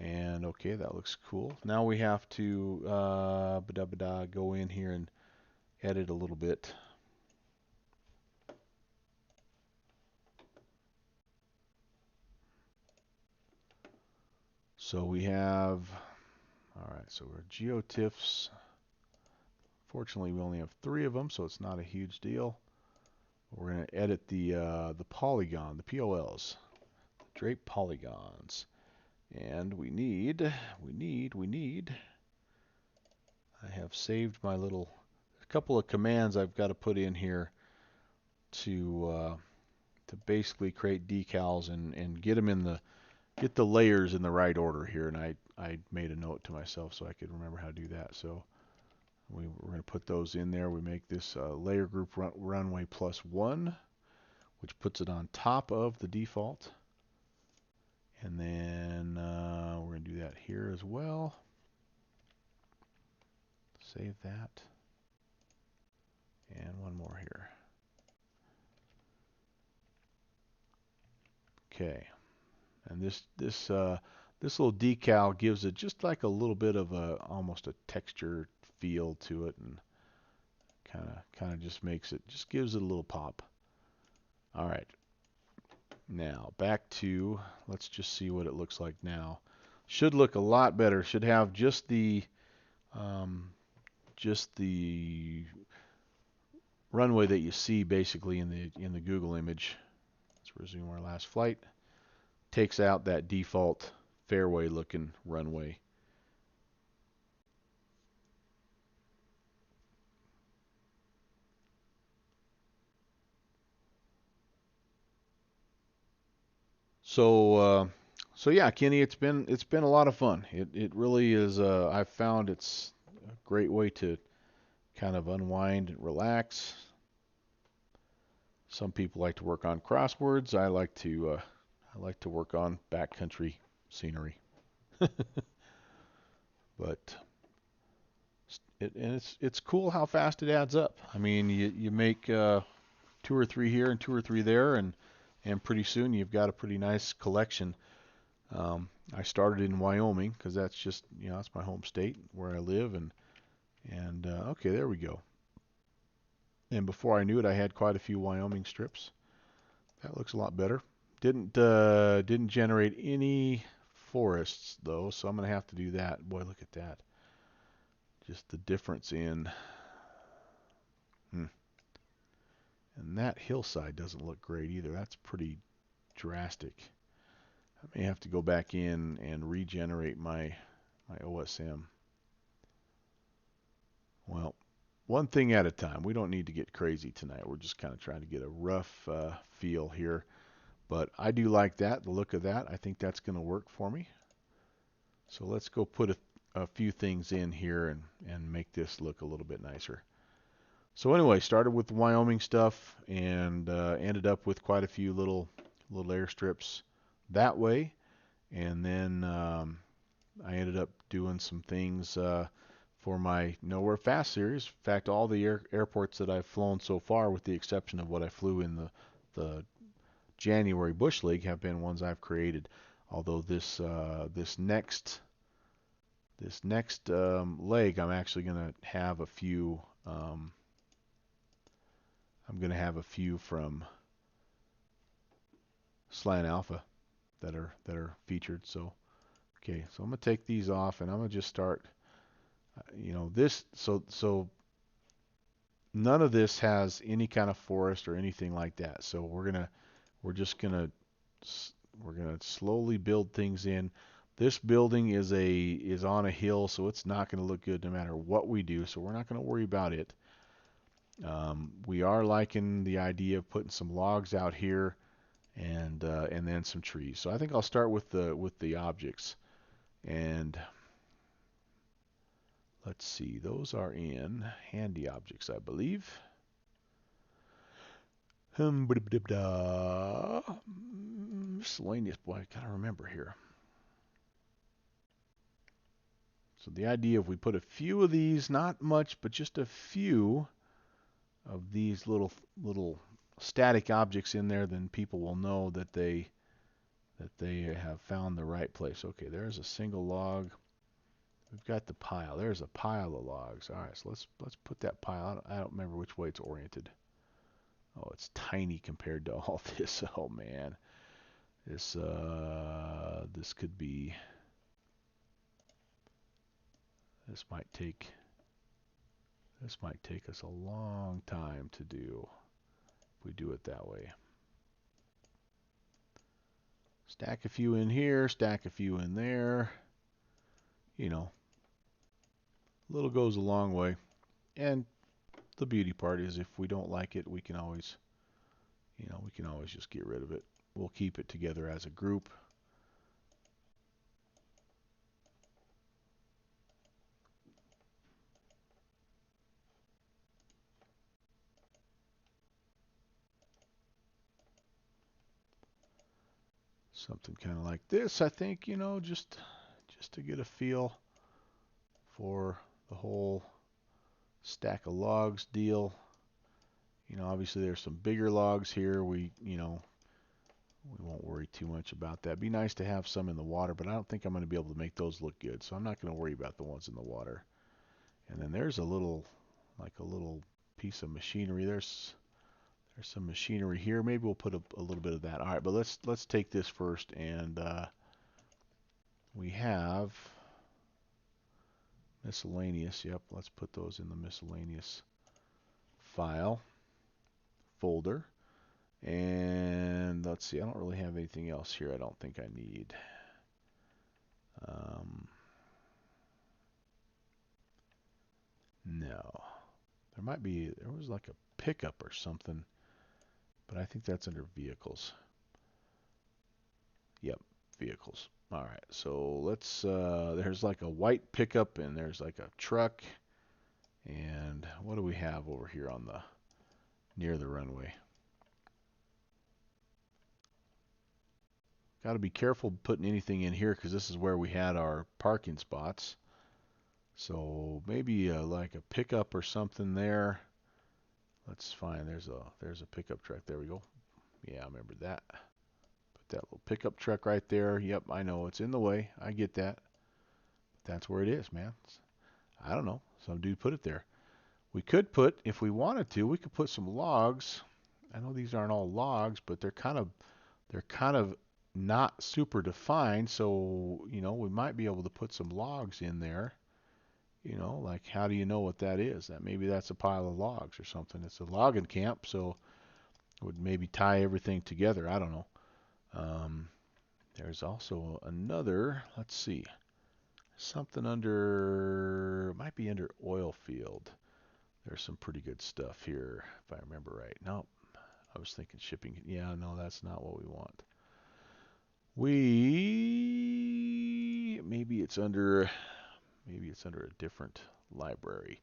And okay, that looks cool. Now we have to go in here and edit a little bit. So we have, all right, so we're GeoTIFFs. Fortunately, we only have 3 of them, so it's not a huge deal. We're going to edit the polygon, the POLs, the drape polygons. And we need, I have saved my little, a couple of commands I've got to put in here to basically create decals and get them get the layers in the right order here. And I made a note to myself so I could remember how to do that. So we're going to put those in there. We make this layer group runway +1, which puts it on top of the default. And then we're going to do that here as well. Save that. And one more here. Okay. And this little decal gives it just like a little bit of almost a texture feel to it, and kind of just gives it a little pop. All right. Now back to, let's just see what it looks like now. Should look a lot better. Should have just the runway that you see basically in the Google image. Let's resume our last flight. Takes out that default fairway looking runway. So yeah, Kenny, it's been a lot of fun. It really is. I've found it's a great way to kind of unwind and relax. Some people like to work on crosswords. I like to work on backcountry scenery. But it's cool how fast it adds up. I mean, you make 2 or 3 here and 2 or 3 there, and pretty soon you've got a pretty nice collection. I started in Wyoming because that's just, that's my home state where I live, and okay, there we go. And before I knew it, I had quite a few Wyoming strips. That looks a lot better. Didn't generate any forests though, so I'm gonna have to do that. Boy, look at that. Just the difference in. And that hillside doesn't look great either. That's pretty drastic. I may have to go back in and regenerate my OSM. Well, one thing at a time. We don't need to get crazy tonight. We're just kind of trying to get a rough feel here. But I do like that, the look of that. I think that's going to work for me. So let's go put a few things in here and make this look a little bit nicer. So anyway, started with the Wyoming stuff and ended up with quite a few little airstrips that way. And then I ended up doing some things for my Nowhere Fast series. In fact, all the airports that I've flown so far, with the exception of what I flew in the January BushLeague, have been ones I've created. Although this next leg, I'm actually going to have a few. I'm going to have a few from Slant Alpha that are featured. So okay, so I'm gonna take these off and I'm gonna just start. This so none of this has any kind of forest or anything like that. So we're just gonna we're gonna slowly build things in. This building is on a hill, so it's not going to look good no matter what we do. So we're not going to worry about it. We are liking the idea of putting some logs out here and then some trees. So I think I'll start with the objects. And let's see, those are in handy objects, I believe. Miscellaneous, boy, I gotta remember here. So the idea if we put a few of these, not much, but just a few of these little static objects in there, then people will know that they have found the right place. Okay, there's a single log. We've got the pile. There's a pile of logs. All right, so let's put that pile. I don't remember which way it's oriented. Oh, it's tiny compared to all this. Oh man, this could be. This might take. This might take us a long time to do if we do it that way. Stack a few in here, stack a few in there. You know, little goes a long way. And the beauty part is if we don't like it, we can always just get rid of it. We'll keep it together as a group. Something kind of like this, I think, just to get a feel for the whole stack of logs deal. Obviously there's some bigger logs here. We won't worry too much about that. It'd be nice to have some in the water, but I don't think I'm going to be able to make those look good. So I'm not going to worry about the ones in the water. And then there's like a little piece of machinery. There's some machinery here. Maybe we'll put a little bit of that. All right, but let's take this first, and we have miscellaneous. Yep, let's put those in the miscellaneous file folder. And let's see, I don't really have anything else here I don't think I need. No. There was like a pickup or something, but I think that's under vehicles. Yep, vehicles. All right, so there's like a white pickup and there's like a truck. And what do we have over here near the runway? Got to be careful putting anything in here because this is where we had our parking spots. So maybe like a pickup or something there. Let's find, there's a pickup truck. There we go. Yeah, I remember that. Put that little pickup truck right there. Yep, I know it's in the way. I get that. But that's where it is, man. I don't know. Some dude put it there. We could put, if we wanted to, we could put some logs. I know these aren't all logs, but they're kind of not super defined. So, we might be able to put some logs in there. Like how do you know what that is? Maybe that's a pile of logs or something. It's a logging camp, so it would maybe tie everything together. I don't know. There's also another, let's see, something might be under oil field. There's some pretty good stuff here, if I remember right. No, I was thinking shipping. Yeah, no, that's not what we want. Maybe it's under a different library.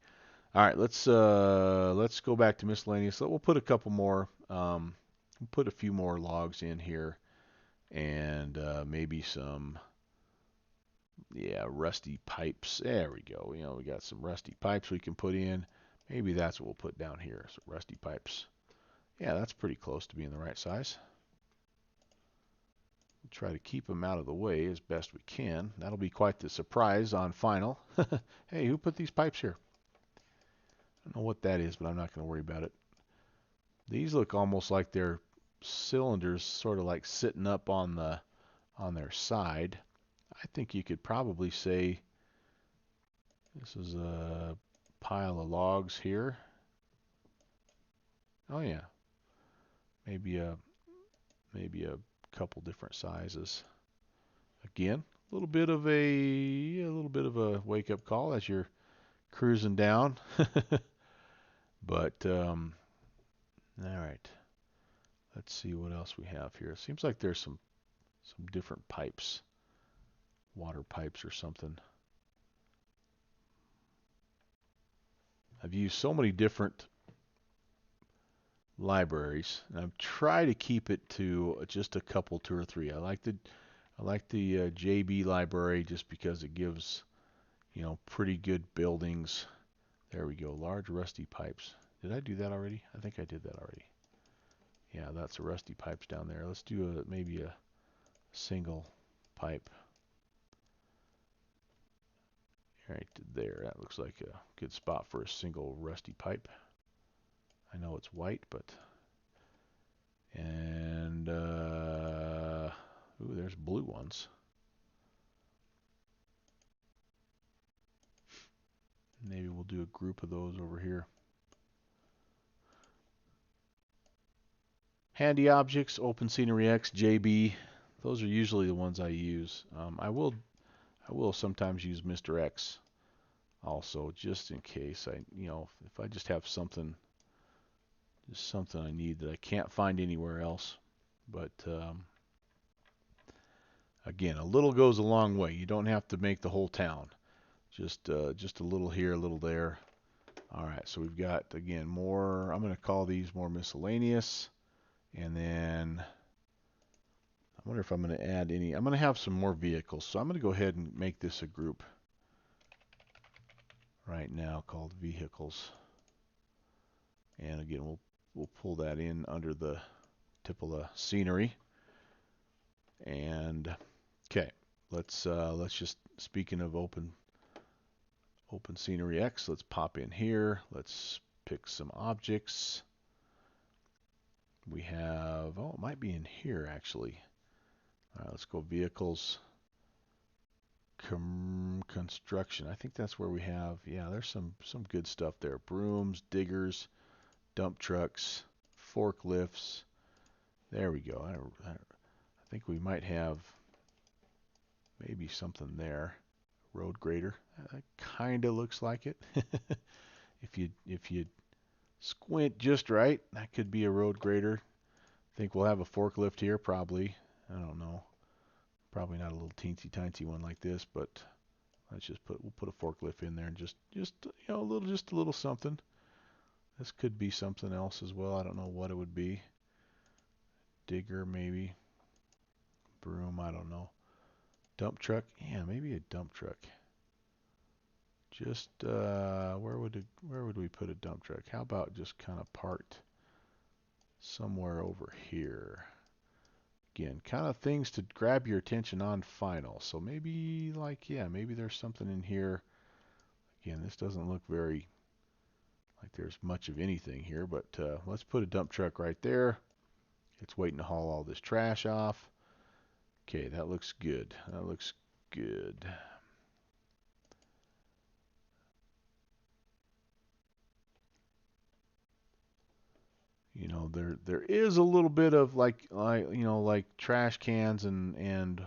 All right, let's go back to miscellaneous. We'll put a couple more. We'll put a few more logs in here, and maybe some, rusty pipes. There we go. We got some rusty pipes we can put in. Maybe that's what we'll put down here. So rusty pipes. Yeah, that's pretty close to being the right size. We'll try to keep them out of the way as best we can. That'll be quite the surprise on final. Hey, who put these pipes here? I don't know what that is, but I'm not going to worry about it. These look almost like they're cylinders, sort of like sitting up on on their side. I think you could probably say this is a pile of logs here. Oh yeah, maybe a couple different sizes. Again, a little bit of a wake up call as you're cruising down. But all right, let's see what else we have here. It seems like there's some different pipes, water pipes or something. I've used so many different libraries, and I've tried to keep it to just a couple, two or three. I like the JB library just because it gives pretty good buildings. There we go, large rusty pipes. Did I do that already? I think I did that already. Yeah, that's the rusty pipes down there. Let's do maybe a single pipe right there. That looks like a good spot for a single rusty pipe. I know it's white, but and ooh, there's blue ones. Maybe we'll do a group of those over here. Handy objects, Open Scenery X, JB. Those are usually the ones I use. I will sometimes use Mr. X also, just in case if I just have something I need that I can't find anywhere else. But again, a little goes a long way. You don't have to make the whole town. Just a little here, a little there. All right, so we've got again more. I'm going to call these more miscellaneous, and then I wonder if I'm going to add any. I'm going to have some more vehicles, so I'm going to go ahead and make this a group right now called vehicles. And again, we'll pull that in under the tip of the scenery. And okay, let's just, speaking of open scenery X, let's pop in here. Let's pick some objects. We have, oh, it might be in here actually. All right, let's go vehicles, construction. I think that's where we have, yeah, there's some good stuff there. Brooms, diggers, dump trucks, forklifts. There we go. I think we might have maybe something there. Road grader. Kind of looks like it. If you squint just right, that could be a road grader. Think we'll have a forklift here, probably. I don't know. Probably not a little teensy tiny one like this, but we'll put a forklift in there and just a little something. This could be something else as well. I don't know what it would be. Digger maybe. Broom, I don't know. Dump truck, yeah, maybe a dump truck. Just where would we put a dump truck? How about just kind of parked somewhere over here? Again, kind of things to grab your attention on final. So maybe maybe there's something in here. Again, this doesn't look very like there's much of anything here, but let's put a dump truck right there. It's waiting to haul all this trash off. Okay, that looks good. That looks good. There is a little bit of like trash cans and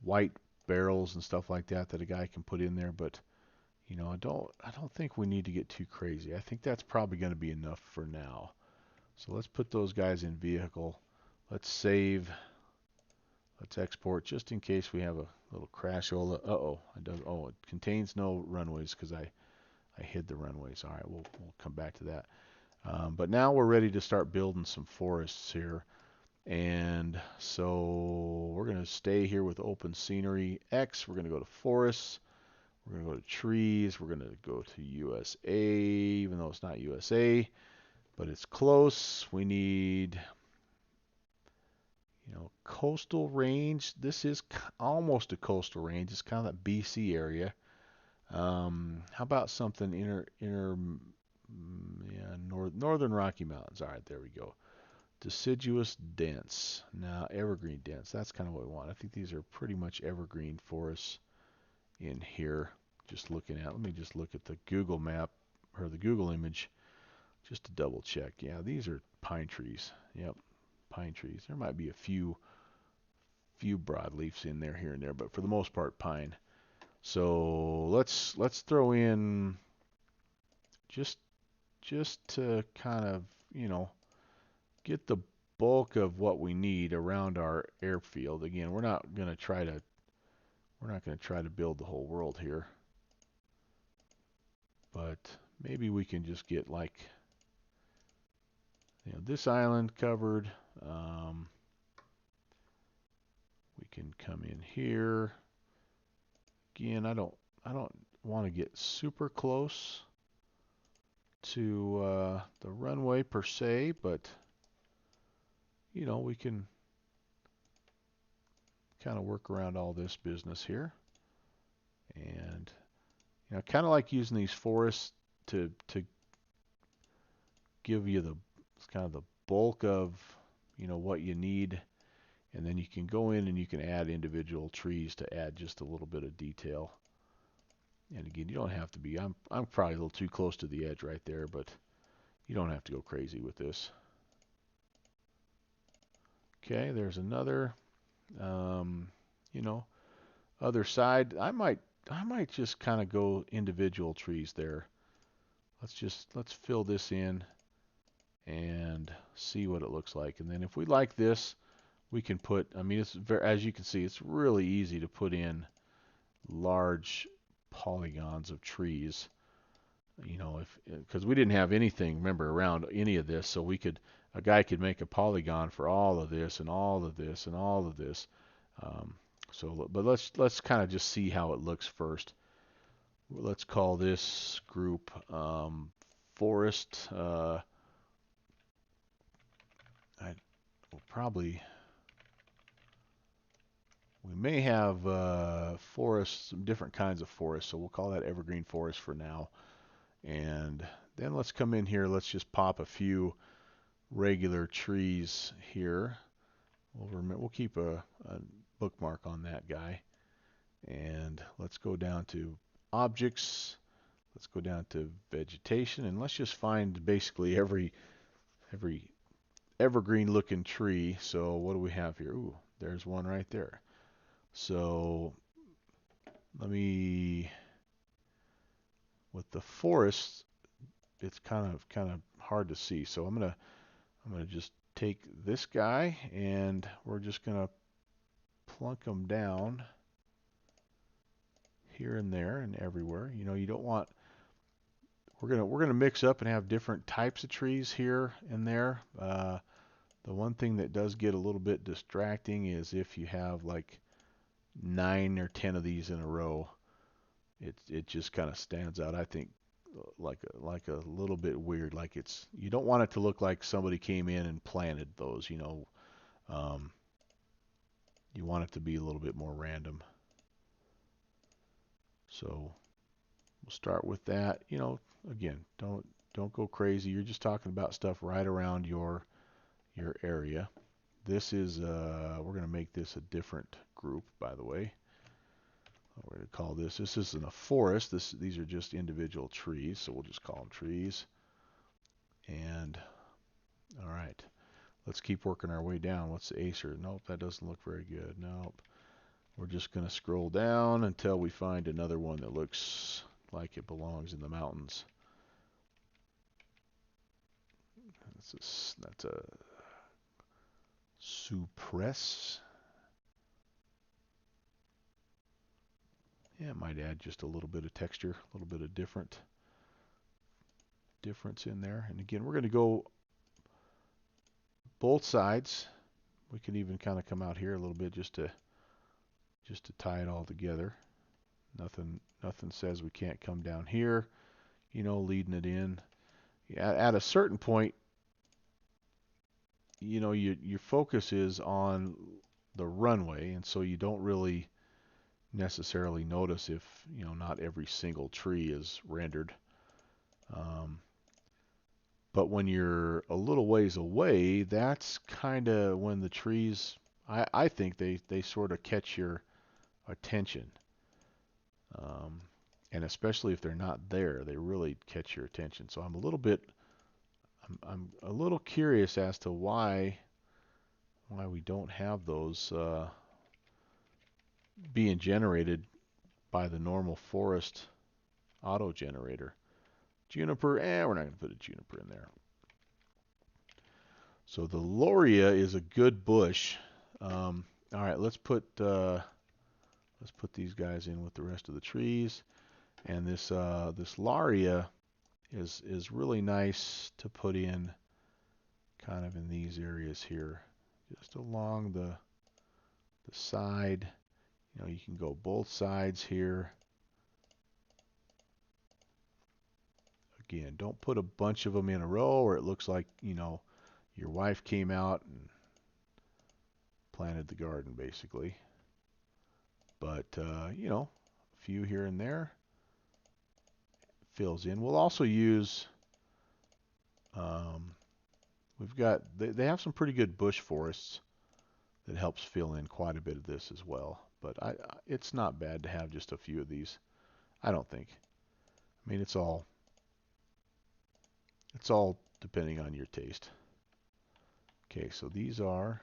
white barrels and stuff like that a guy can put in there, but I don't think we need to get too crazy. I think that's probably going to be enough for now. So let's put those guys in vehicle. Let's save. Let's export just in case we have a little crashola. It contains no runways because I hid the runways. All right, we'll come back to that. But now we're ready to start building some forests here. And so we're going to stay here with Open Scenery X. We're going to go to forests. We're going to go to trees. We're going to go to USA, even though it's not USA, but it's close. We need, coastal range. This is almost a coastal range. It's kind of that BC area. How about something northern Rocky Mountains? All right, there we go. deciduous dense. Now evergreen dense. That's kind of what we want. I think these are pretty much evergreen forests in here. Just looking at. Let me just look at the Google map or the Google image just to double check. Yeah, these are pine trees. Yep, pine trees. There might be a few broadleafs in there here and there, but for the most part pine. So let's throw in just to kind of, get the bulk of what we need around our airfield. Again, we're not going to try to build the whole world here, but maybe we can just get like, this island covered. We can come in here. Again, I don't want to get super close to the runway per se, but we can kind of work around all this business here. And kind of like using these forests to give you the kind of the bulk of what you need, and then you can go in and you can add individual trees to add just a little bit of detail. And again, you don't have to be. I'm probably a little too close to the edge right there, but you don't have to go crazy with this. Okay, there's another, you know, other side. I might just kind of go individual trees there. Let's fill this in and see what it looks like. And then if we like this, we can put, I mean, as you can see, it's really easy to put in large polygons of trees. If because we didn't have anything, remember, around any of this, so a guy could make a polygon for all of this and all of this and all of this. Um, but let's kind of just see how it looks first. Let's call this group forest. I will probably we may have forests, some different kinds of forests, so we'll call that evergreen forest for now. And then let's come in here. Let's just pop a few regular trees here. We'll keep a bookmark on that guy. And let's go down to objects. Let's go down to vegetation, and let's just find basically every evergreen looking tree. So what do we have here? Ooh, there's one right there. So with the forest, it's kind of hard to see. So I'm gonna just take this guy, and we're just gonna plunk them down here and there and everywhere. You don't want. We're gonna mix up and have different types of trees here and there. The one thing that does get a little bit distracting is if you have like 9 or 10 of these in a row. It just kind of stands out. I think like a little bit weird. Like you don't want it to look like somebody came in and planted those. You want it to be a little bit more random. So we'll start with that. Again, don't go crazy. You're just talking about stuff right around your area. This is we're going to make this a different group, by the way. We're going to call this isn't a forest. These are just individual trees, so we'll just call them trees. And all right, let's keep working our way down. What's the Acer? Nope, that doesn't look very good. Nope. We're just going to scroll down until we find another one that looks like it belongs in the mountains. That's a suppress. Yeah, it might add just a little bit of texture, a little bit of difference in there. And again, we're going to go both sides. We can even kind of come out here a little bit just to tie it all together. Nothing says we can't come down here, leading it in. At a certain point, your focus is on the runway, and so you don't really necessarily notice if not every single tree is rendered. But when you're a little ways away, that's kind of when the trees, I think they sort of catch your attention. Um, and especially if they're not there, they really catch your attention. So I'm a little curious as to why we don't have those being generated by the normal forest auto generator. Juniper, we're not going to put a juniper in there. So the Loria is a good bush. All right, let's put these guys in with the rest of the trees. And this Laria is really nice to put in kind of in these areas here, just along the side. You know, you can go both sides here. Again, don't put a bunch of them in a row, or it looks like, you know, your wife came out and planted the garden basically. But you know, a few here and there fills in. We'll also use um, we've got they have some pretty good bush forests that helps fill in quite a bit of this as well. But it's not bad to have just a few of these. I don't think. I mean, it's all depending on your taste. Okay, so these are.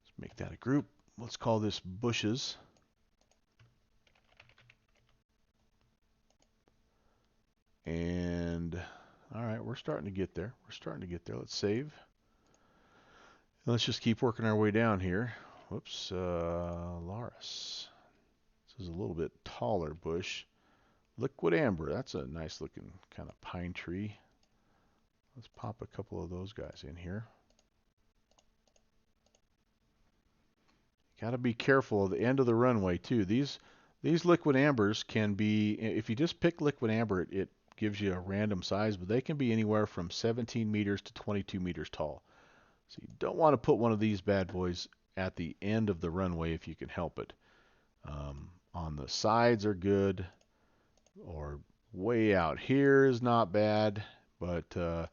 Let's make that a group. Let's call this bushes. And all right, we're starting to get there. We're starting to get there. Let's save. And let's just keep working our way down here. Whoops, Laris. This is a little bit taller bush. Liquid amber. That's a nice looking kind of pine tree. Let's pop a couple of those guys in here. Got to be careful of the end of the runway too. These liquid ambers can be, if you just pick liquid amber, it gives you a random size, but they can be anywhere from 17 meters to 22 meters tall. So you don't want to put one of these bad boys at the end of the runway if you can help it. On the sides are good, or way out here is not bad, but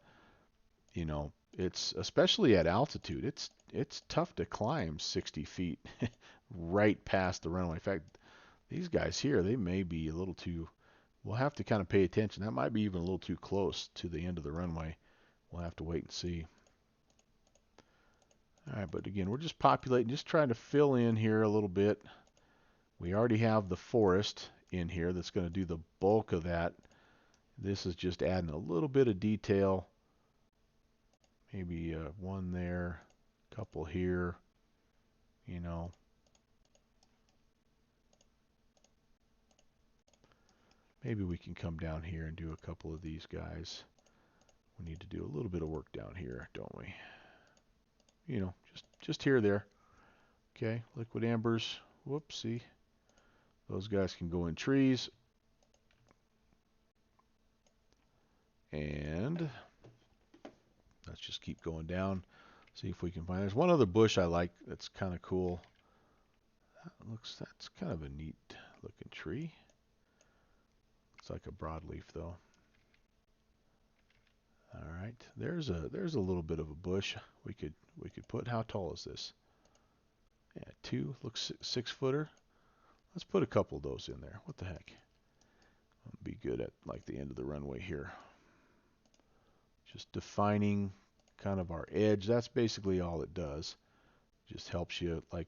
you know, it's especially at altitude, it's tough to climb 60 feet right past the runway. In fact, these guys here, they may be a little too. We'll have to kind of pay attention. That might be even a little too close to the end of the runway. We'll have to wait and see. All right, but again, we're just populating, just trying to fill in here a little bit. We already have the forest in here that's going to do the bulk of that. This is just adding a little bit of detail. Maybe one there, a couple here, you know. Maybe we can come down here and do a couple of these guys. We need to do a little bit of work down here, don't we? You know, just here, there. Okay, liquid ambers. Whoopsie. Those guys can go in trees. And let's just keep going down. See if we can find. There's one other bush I like that's kind of cool. That's kind of a neat looking tree. It's like a broadleaf though. All right, there's a little bit of a bush we could put. How tall is this? Yeah, two. Looks 6 footer. Let's put a couple of those in there. What the heck? I'll be good at like the end of the runway here. Just defining kind of our edge. That's basically all it does. Just helps you. Like,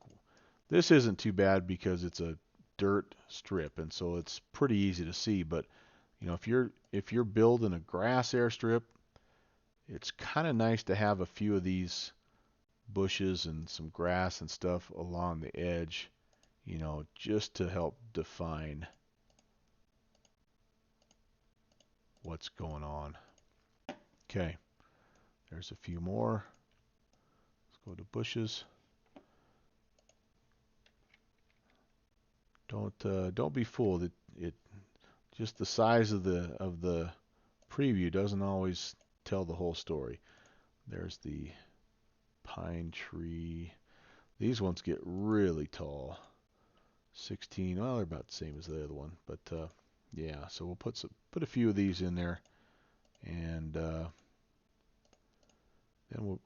this isn't too bad because it's a dirt strip, and so it's pretty easy to see. But you know, if you're building a grass airstrip, it's kind of nice to have a few of these bushes and some grass and stuff along the edge, you know, just to help define what's going on. Okay, there's a few more. Let's go to bushes. Don't be fooled. It just the size of the preview doesn't always tell the whole story. There's the pine tree. These ones get really tall. 16. Well, they're about the same as the other one, but yeah. So we'll put a few of these in there. And then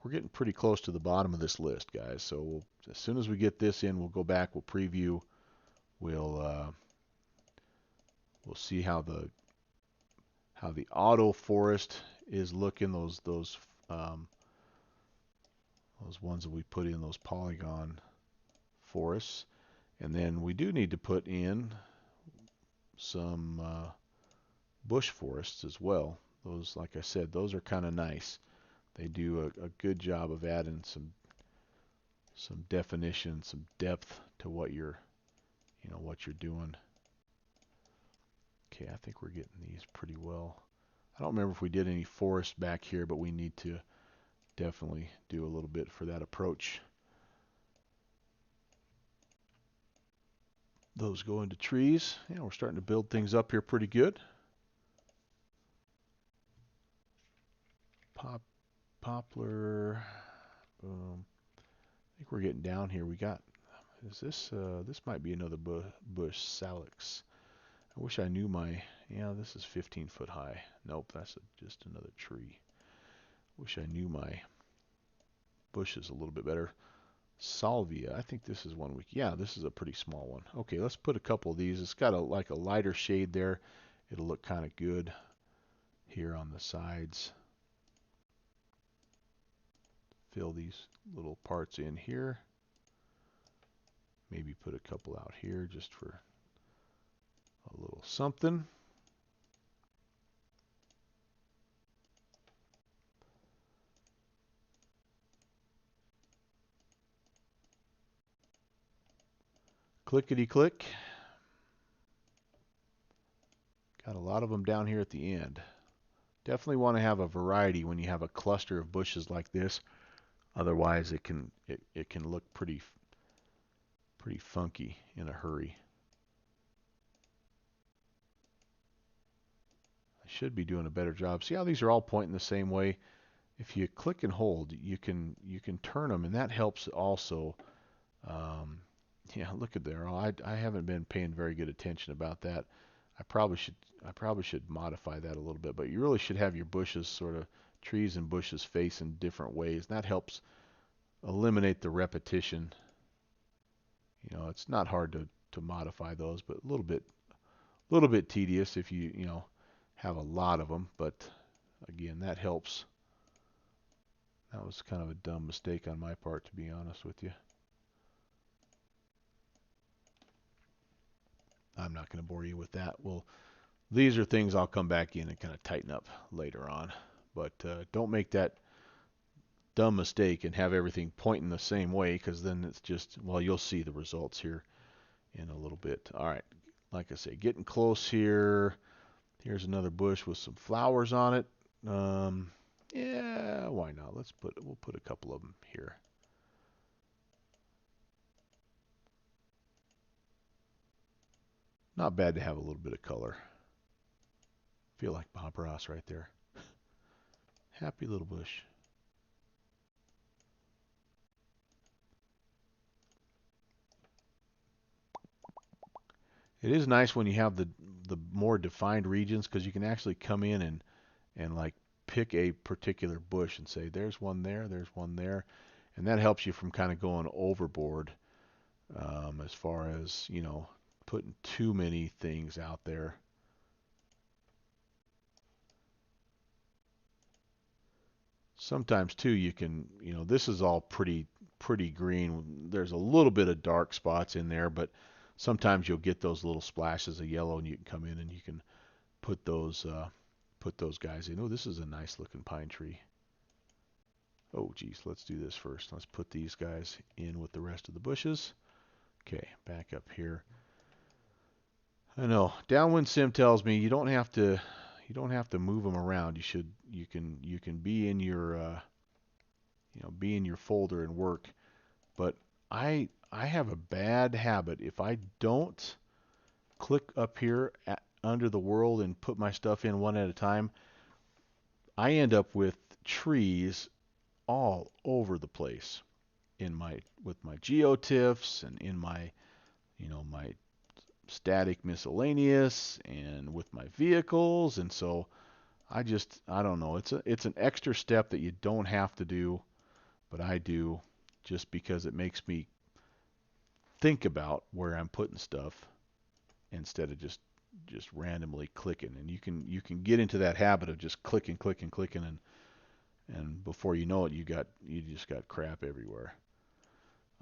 we're getting pretty close to the bottom of this list, guys. So as soon as we get this in, we'll go back, we'll preview, we'll see how the auto forest is looking. Those ones that we put in, those polygon forests. And then we do need to put in some bush forests as well. Those, like I said, those are kind of nice. They do a good job of adding some definition, some depth to what you're doing. Okay, I think we're getting these pretty well. I don't remember if we did any forest back here, but we need to definitely do a little bit for that approach. Those go into trees. Yeah, we're starting to build things up here pretty good. Poplar. Boom. I think we're getting down here. This might be another bush salix. I wish I knew this is 15 foot high. Nope, that's just another tree. Wish I knew my bushes a little bit better. Salvia, I think this is one this is a pretty small one. Okay, let's put a couple of these. It's got like a lighter shade there. It'll look kind of good here on the sides. Fill these little parts in here. Maybe put a couple out here just for a little something. Clickety click. Got a lot of them down here at the end. Definitely want to have a variety when you have a cluster of bushes like this. Otherwise, it can look pretty funky in a hurry. I should be doing a better job. See how these are all pointing the same way? If you click and hold, you can turn them, and that helps also. Yeah, look at there. I haven't been paying very good attention about that. I probably should modify that a little bit, but you really should have your bushes sort of trees and bushes facing different ways. That helps eliminate the repetition. It's not hard to modify those, but a little bit tedious if you have a lot of them, but again, that helps. That was kind of a dumb mistake on my part, to be honest with you. I'm not going to bore you with that. Well, these are things I'll come back in and kind of tighten up later on. But don't make that dumb mistake and have everything pointing the same way, because then it's just, well, you'll see the results here in a little bit. All right, like I say, getting close here. Here's another bush with some flowers on it. Yeah, why not? We'll put a couple of them here. Not bad to have a little bit of color. Feel like Bob Ross right there. Happy little bush. It is nice when you have the more defined regions, because you can actually come in and like pick a particular bush and say there's one there, and that helps you from kind of going overboard as far as putting too many things out there. Sometimes too you can, this is all pretty green. There's a little bit of dark spots in there, but sometimes you'll get those little splashes of yellow, and you can come in and you can put those guys in. Oh, this is a nice looking pine tree. Oh, geez, let's do this first. Let's put these guys in with the rest of the bushes. Okay, back up here. I know downwind sim tells me you don't have to move them around. You can be in your be in your folder and work. But I have a bad habit. If I don't click up here under the world and put my stuff in one at a time, I end up with trees all over the place with my geotiffs and in my my static miscellaneous and with my vehicles. And so I don't know. It's an extra step that you don't have to do, but I do just because it makes me think about where I'm putting stuff instead of just randomly clicking. And you can get into that habit of just clicking, clicking, clicking, and before you know it, you just got crap everywhere.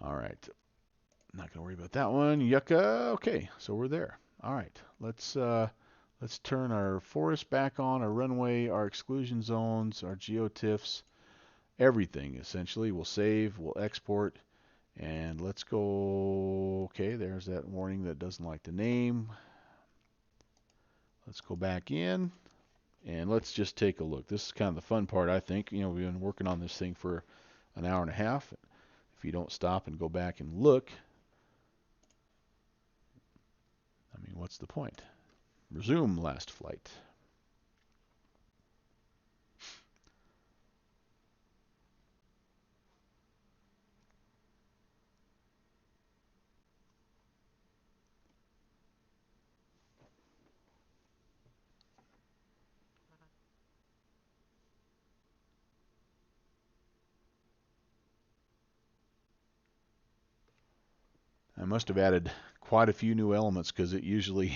All right, not gonna worry about that one. Yucca. Okay, so we're there. All right, let's turn our forest back on, our runway, our exclusion zones, our geotiffs, everything essentially. We'll save, we'll export, and let's go. Okay, there's that warning that doesn't like the name. Let's go back in and let's just take a look. This is kind of the fun part, I think. You know, we've been working on this thing for an hour and a half. If you don't stop and go back and look, I mean, what's the point? Resume last flight. I must have added quite a few new elements because it usually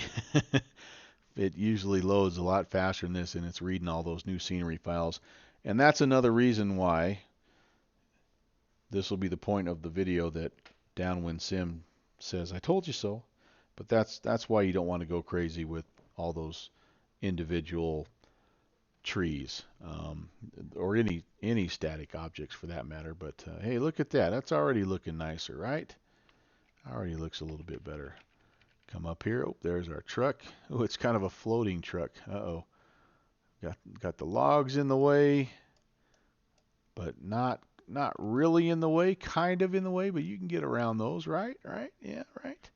it usually loads a lot faster than this, and it's reading all those new scenery files. And that's another reason why this will be the point of the video that Downwind Sim says, I told you so. But that's why you don't want to go crazy with all those individual trees, or any static objects for that matter. But hey, look at that. That's already looking nicer, right? Already looks a little bit better. Come up here. Oh, there's our truck. Oh, it's kind of a floating truck. Uh-oh. Got the logs in the way, but not really in the way. Kind of in the way, but you can get around those, right? Right? Yeah, right.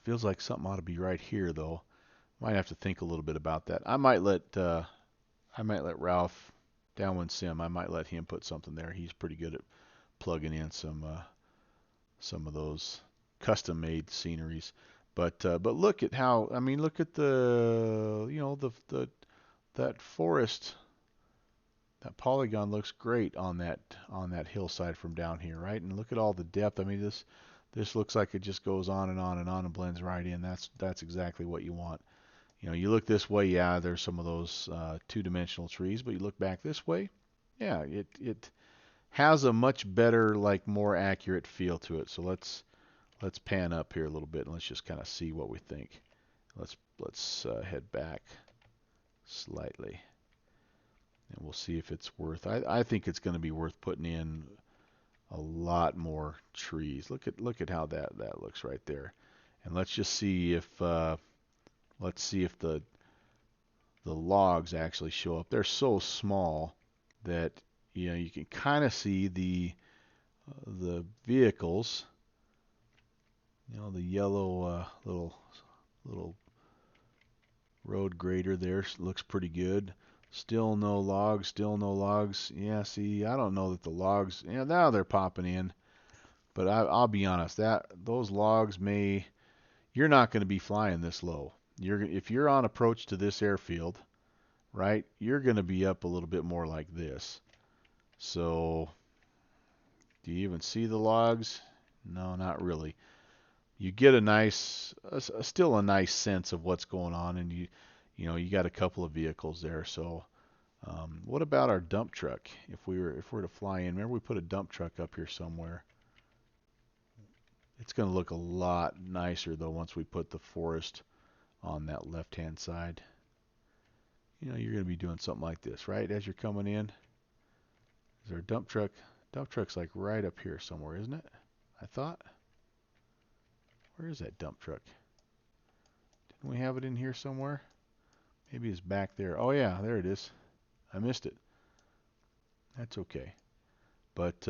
Feels like something ought to be right here, though. Might have to think a little bit about that. I might let Ralph Downwind Sim. I might let him put something there. He's pretty good at plugging in some of those custom-made sceneries. But look at how, I mean, look at the you know the that forest, that polygon looks great on that hillside from down here, right? And look at all the depth. I mean, this looks like it just goes on and on and on and blends right in. That's exactly what you want. You know, you look this way, yeah, there's some of those two-dimensional trees, but you look back this way, yeah, it has a much better, like more accurate feel to it. So let's pan up here a little bit and let's just kind of see what we think. Let's head back slightly, and we'll see if it's worth. I think it's going to be worth putting in a lot more trees. Look at how that looks right there, and let's just see if the logs actually show up. They're so small that you know you can kind of see the vehicles. You know, the yellow little road grader there looks pretty good. Still no logs, still no logs. Yeah, see, I don't know that the logs, yeah, now they're popping in. But I'll be honest, that those logs may, you're not going to be flying this low. If you're on approach to this airfield, right, you're going to be up a little bit more like this. So, do you even see the logs? No, not really. You get still a nice sense of what's going on, and you got a couple of vehicles there. So, what about our dump truck? If we're to fly in, remember we put a dump truck up here somewhere. It's going to look a lot nicer though once we put the forest on that left-hand side. You know, you're going to be doing something like this, right? As you're coming in, is there a dump truck? Dump truck's like right up here somewhere, isn't it? I thought. Where is that dump truck? Didn't we have it in here somewhere? Maybe it's back there. Oh yeah, there it is. I missed it. That's okay. But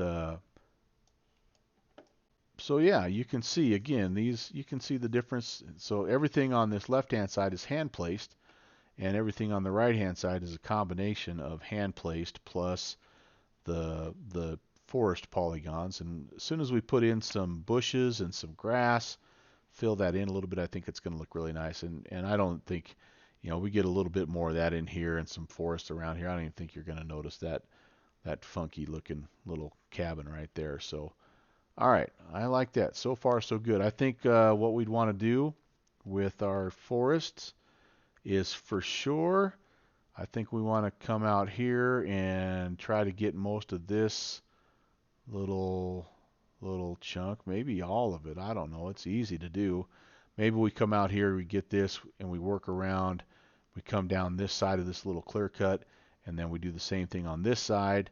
so yeah, you can see again you can see the difference. So everything on this left-hand side is hand placed, and everything on the right-hand side is a combination of hand placed plus the forest polygons. And as soon as we put in some bushes and some grass, fill that in a little bit, I think it's going to look really nice. And I don't think we get a little bit more of that in here and some forest around here. I don't even think you're going to notice that funky looking little cabin right there. So, all right, I like that. So far, so good. I think what we'd want to do with our forests is for sure, I think we want to come out here and try to get most of this little chunk, maybe all of it. I don't know. It's easy to do. Maybe we come out here, we get this, and we work around. We come down this side of this little clear cut, and then we do the same thing on this side,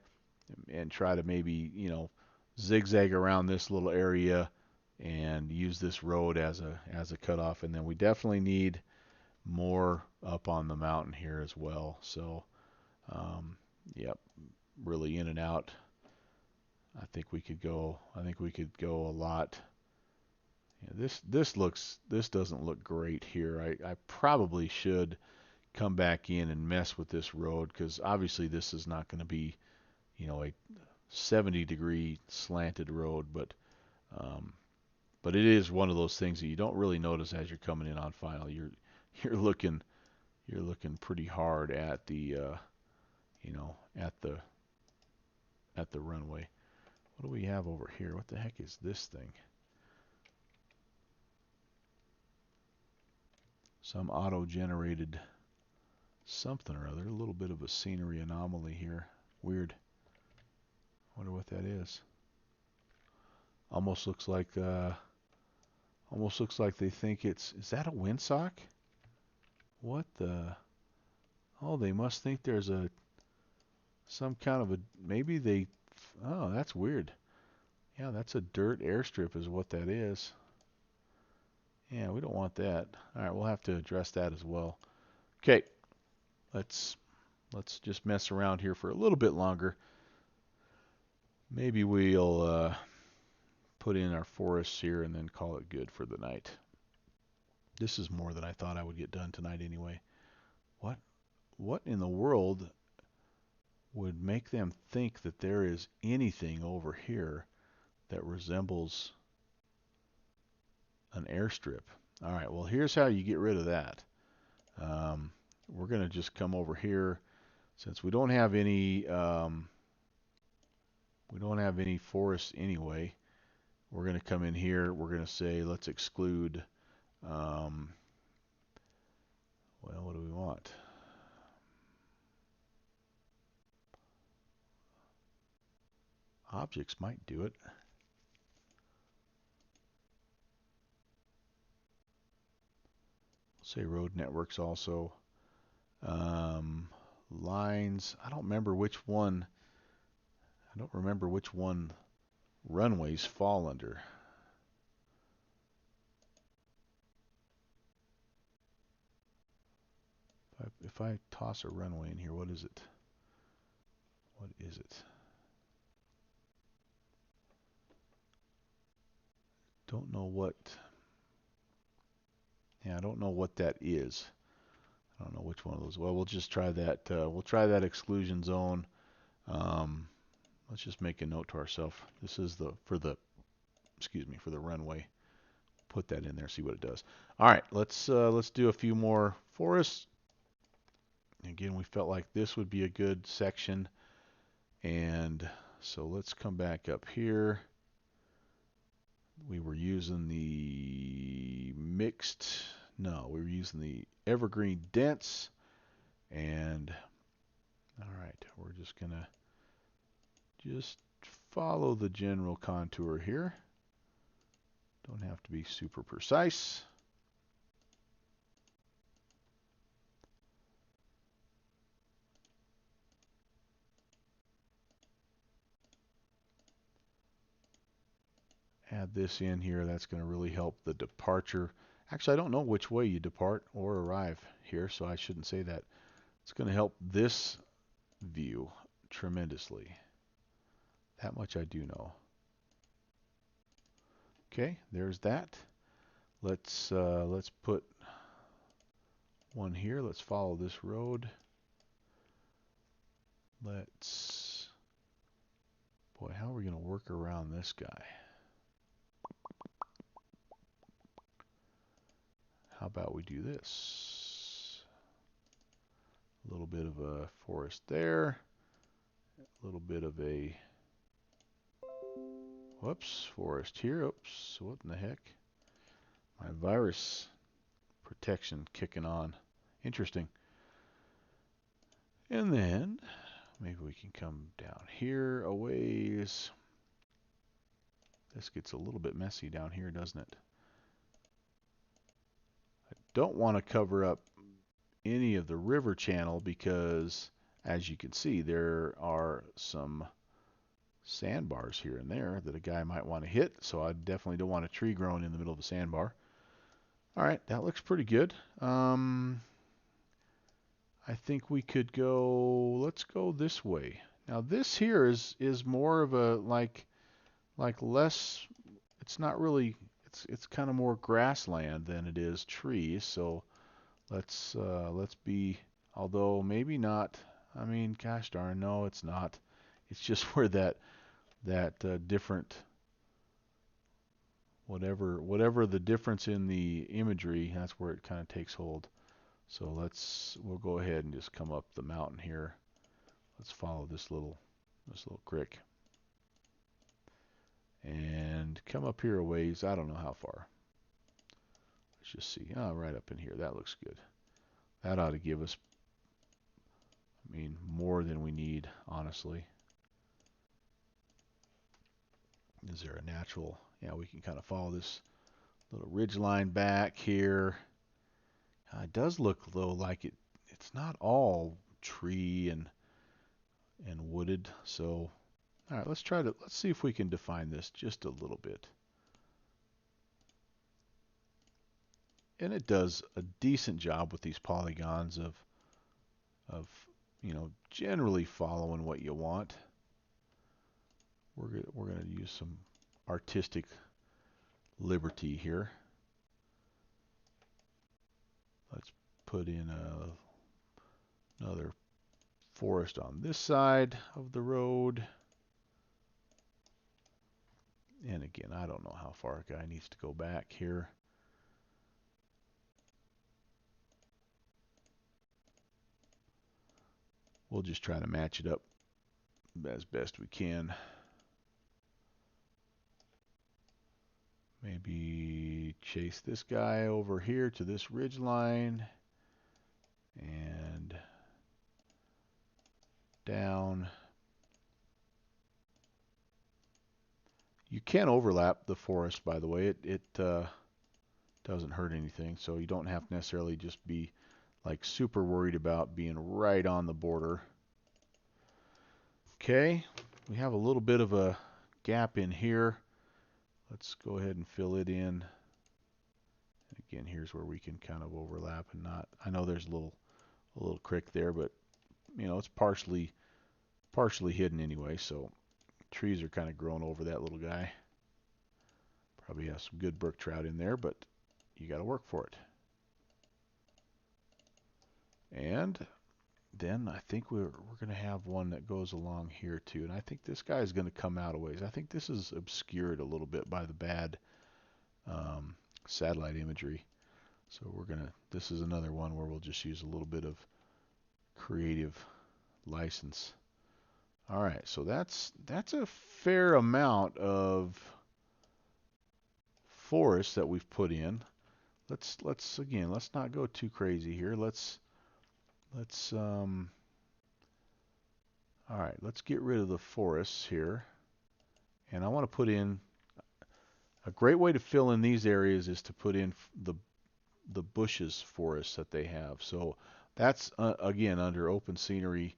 and try to maybe, zigzag around this little area and use this road as a cutoff. And then we definitely need more up on the mountain here as well. So, yep, really in and out. I think we could go. I think we could go a lot. Yeah, this doesn't look great here. I probably should come back in and mess with this road because obviously this is not going to be, a 70-degree slanted road, um, but it is one of those things that you don't really notice as you're coming in on final. You're looking pretty hard at the you know at the runway. What do we have over here? What the heck is this thing? Some auto-generated something or other. A little bit of a scenery anomaly here. Weird. Wonder what that is. Almost looks like they think is that a windsock? What the? Oh, they must think there's some kind of a maybe they. Oh, that's weird. Yeah, that's a dirt airstrip is what that is. Yeah, we don't want that. All right, we'll have to address that as well. Okay, let's just mess around here for a little bit longer. Maybe we'll put in our forests here and then call it good for the night. This is more than I thought I would get done tonight anyway. What in the world would make them think that there is anything over here that resembles an airstrip? All right, well, here's how you get rid of that. We're going to just come over here. Since we don't have any forests anyway, we're going to come in here. We're going to say let's exclude. Well, what do we want? Objects might do it. Say road networks also. Lines. I don't remember which one. Runways fall under. If I toss a runway in here, what is it? What is it? Don't know what. Yeah, I don't know what that is. I don't know which one of those. Well, we'll just try that. We'll try that exclusion zone. Let's just make a note to ourselves. This is for the runway. Put that in there. See what it does. All right, let's do a few more forests. Again, we felt like this would be a good section, and so let's come back up here. We were using the we were using the evergreen dense, and all right, we're just gonna follow the general contour here. Don't have to be super precise. Add this in here. That's going to really help the departure. Actually, I don't know which way you depart or arrive here, so I shouldn't say that. It's going to help this view tremendously. That much I do know. Okay, there's that. Let's put one here. Let's follow this road. Boy, how are we going to work around this guy? How about we do this? A little bit of a forest there. A little bit of a, whoops, forest here. Oops, what in the heck? My virus protection kicking on. Interesting. And then maybe we can come down here a ways. This gets a little bit messy down here, doesn't it? I don't want to cover up any of the river channel because, as you can see, there are some sandbars here and there that a guy might want to hit. So I definitely don't want a tree growing in the middle of a sandbar. All right, that looks pretty good. I think we could go, let's go this way. Now this here is more of a like less, it's not really, it's kind of more grassland than it is trees. So let's be, although maybe not. I mean, gosh darn, no, it's not. It's just where that different, whatever the difference in the imagery, that's where it kind of takes hold. So we'll go ahead and just come up the mountain here. Let's follow this little creek and come up here a ways. I don't know how far. Let's just see. Oh, right up in here. That looks good. That ought to give us, I mean, more than we need, honestly. Is there a natural? Yeah, we can kind of follow this little ridge line back here. It does look though like it's not all tree and wooded. So, all right, let's see if we can define this just a little bit. And it does a decent job with these polygons of generally following what you want. We're gonna use some artistic liberty here. Let's put in another forest on this side of the road. And again, I don't know how far a guy needs to go back here. We'll just try to match it up as best we can. Maybe chase this guy over here to this ridge line and down. You can overlap the forest, by the way. It doesn't hurt anything, so you don't have to necessarily just be like super worried about being right on the border. Okay, we have a little bit of a gap in here. Let's go ahead and fill it in. Again, here's where we can kind of overlap and not. I know there's a little creek there, but it's partially hidden anyway. So trees are kind of growing over that little guy. Probably has some good brook trout in there, but you got to work for it. And then I think we're going to have one that goes along here too. And I think this guy is going to come out a ways. I think this is obscured a little bit by the bad satellite imagery. So this is another one where we'll just use a little bit of creative license. All right, so that's a fair amount of forest that we've put in. Let's not go too crazy here. All right, let's get rid of the forests here. And I want to put in, a great way to fill in these areas is to put in the bushes forests that they have. So that's again under open scenery,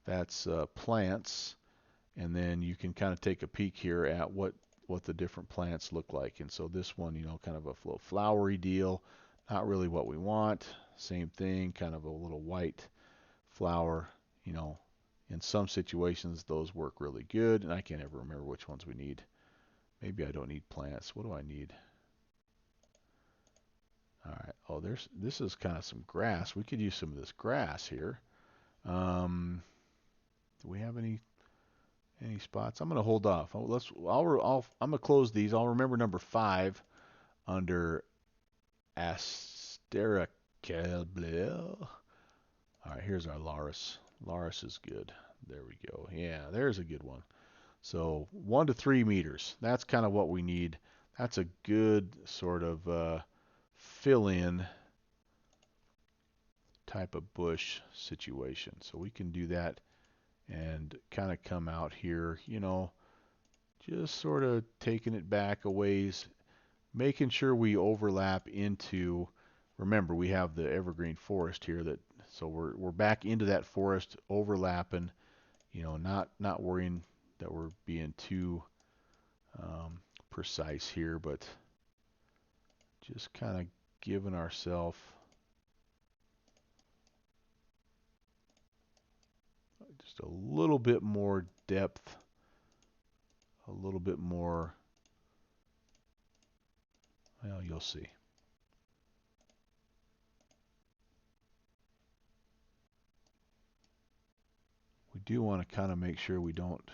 that's plants, and then you can kind of take a peek here at what the different plants look like. And so this one, kind of a little flowery deal, not really what we want. Same thing, kind of a little white flower. In some situations those work really good, and I can't ever remember which ones we need. Maybe I don't need plants. What do I need? All right. Oh, this is kind of some grass. We could use some of this grass here. Do we have any spots? I'm going to hold off. I'm going to close these. I'll remember number 5 under Asteracable. All right, here's our Laris. Laris is good. There we go. Yeah, there's a good one. So 1 to 3 meters. That's kind of what we need. That's a good sort of fill-in type of bush situation. So we can do that and kind of come out here, just sort of taking it back a ways, making sure we overlap into, remember we have the evergreen forest here so we're back into that forest overlapping, not worrying that we're being too precise here, but just kind of giving ourselves just a little bit more depth, a little bit more, well, you'll see. We do want to kind of make sure we don't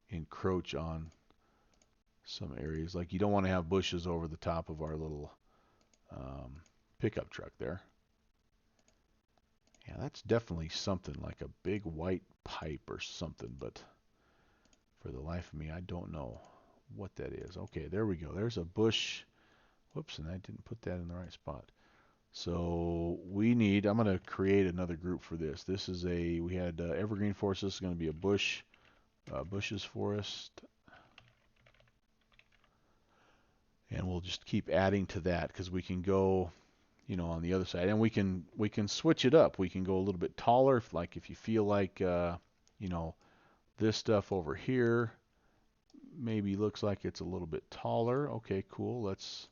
encroach on some areas. Like you don't want to have bushes over the top of our little pickup truck there. Yeah, that's definitely something like a big white pipe or something, but for the life of me, I don't know what that is. Okay, there we go. There's a bush. Whoops, and I didn't put that in the right spot. So I'm going to create another group for this. We had evergreen forest. This is going to be a bushes forest. And we'll just keep adding to that because we can go, on the other side. And we can switch it up. We can go a little bit taller, if you feel like, this stuff over here maybe looks like it's a little bit taller. Okay, cool. Let's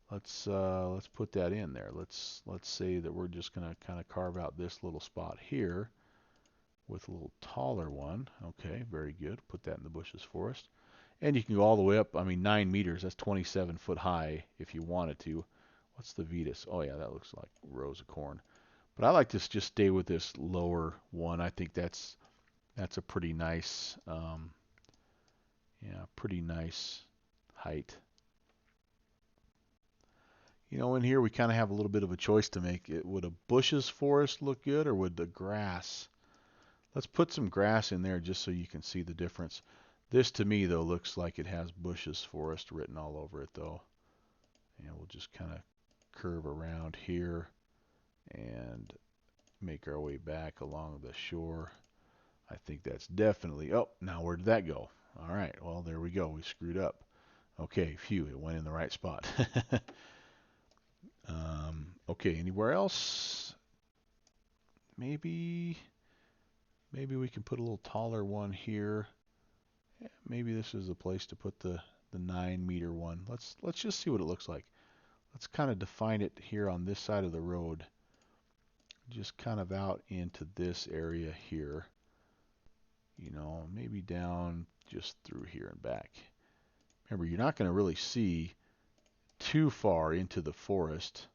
put that in there. Let's say that we're just gonna kind of carve out this little spot here with a little taller one. Okay, very good. Put that in the bushes forest. And you can go all the way up. I mean, 9 meters. That's 27 foot high if you wanted to. What's the Vetus? Oh yeah, that looks like rows of corn. But I like to just stay with this lower one. I think that's a pretty nice, pretty nice height. In here we kind of have a little bit of a choice to make. Would a bushes forest look good or would the grass? Let's put some grass in there just so you can see the difference. This to me though looks like it has bushes forest written all over it though. And we'll just kind of curve around here and make our way back along the shore. I think that's definitely, oh, now where did that go? All right, well, there we go. We screwed up. Okay, phew, it went in the right spot. Okay, anywhere else? Maybe we can put a little taller one here. Maybe this is the place to put the 9 meter one. Let's just see what it looks like. Let's kind of define it here on this side of the road. Just kind of out into this area here. Maybe down just through here and back. Remember, you're not going to really see too far into the forest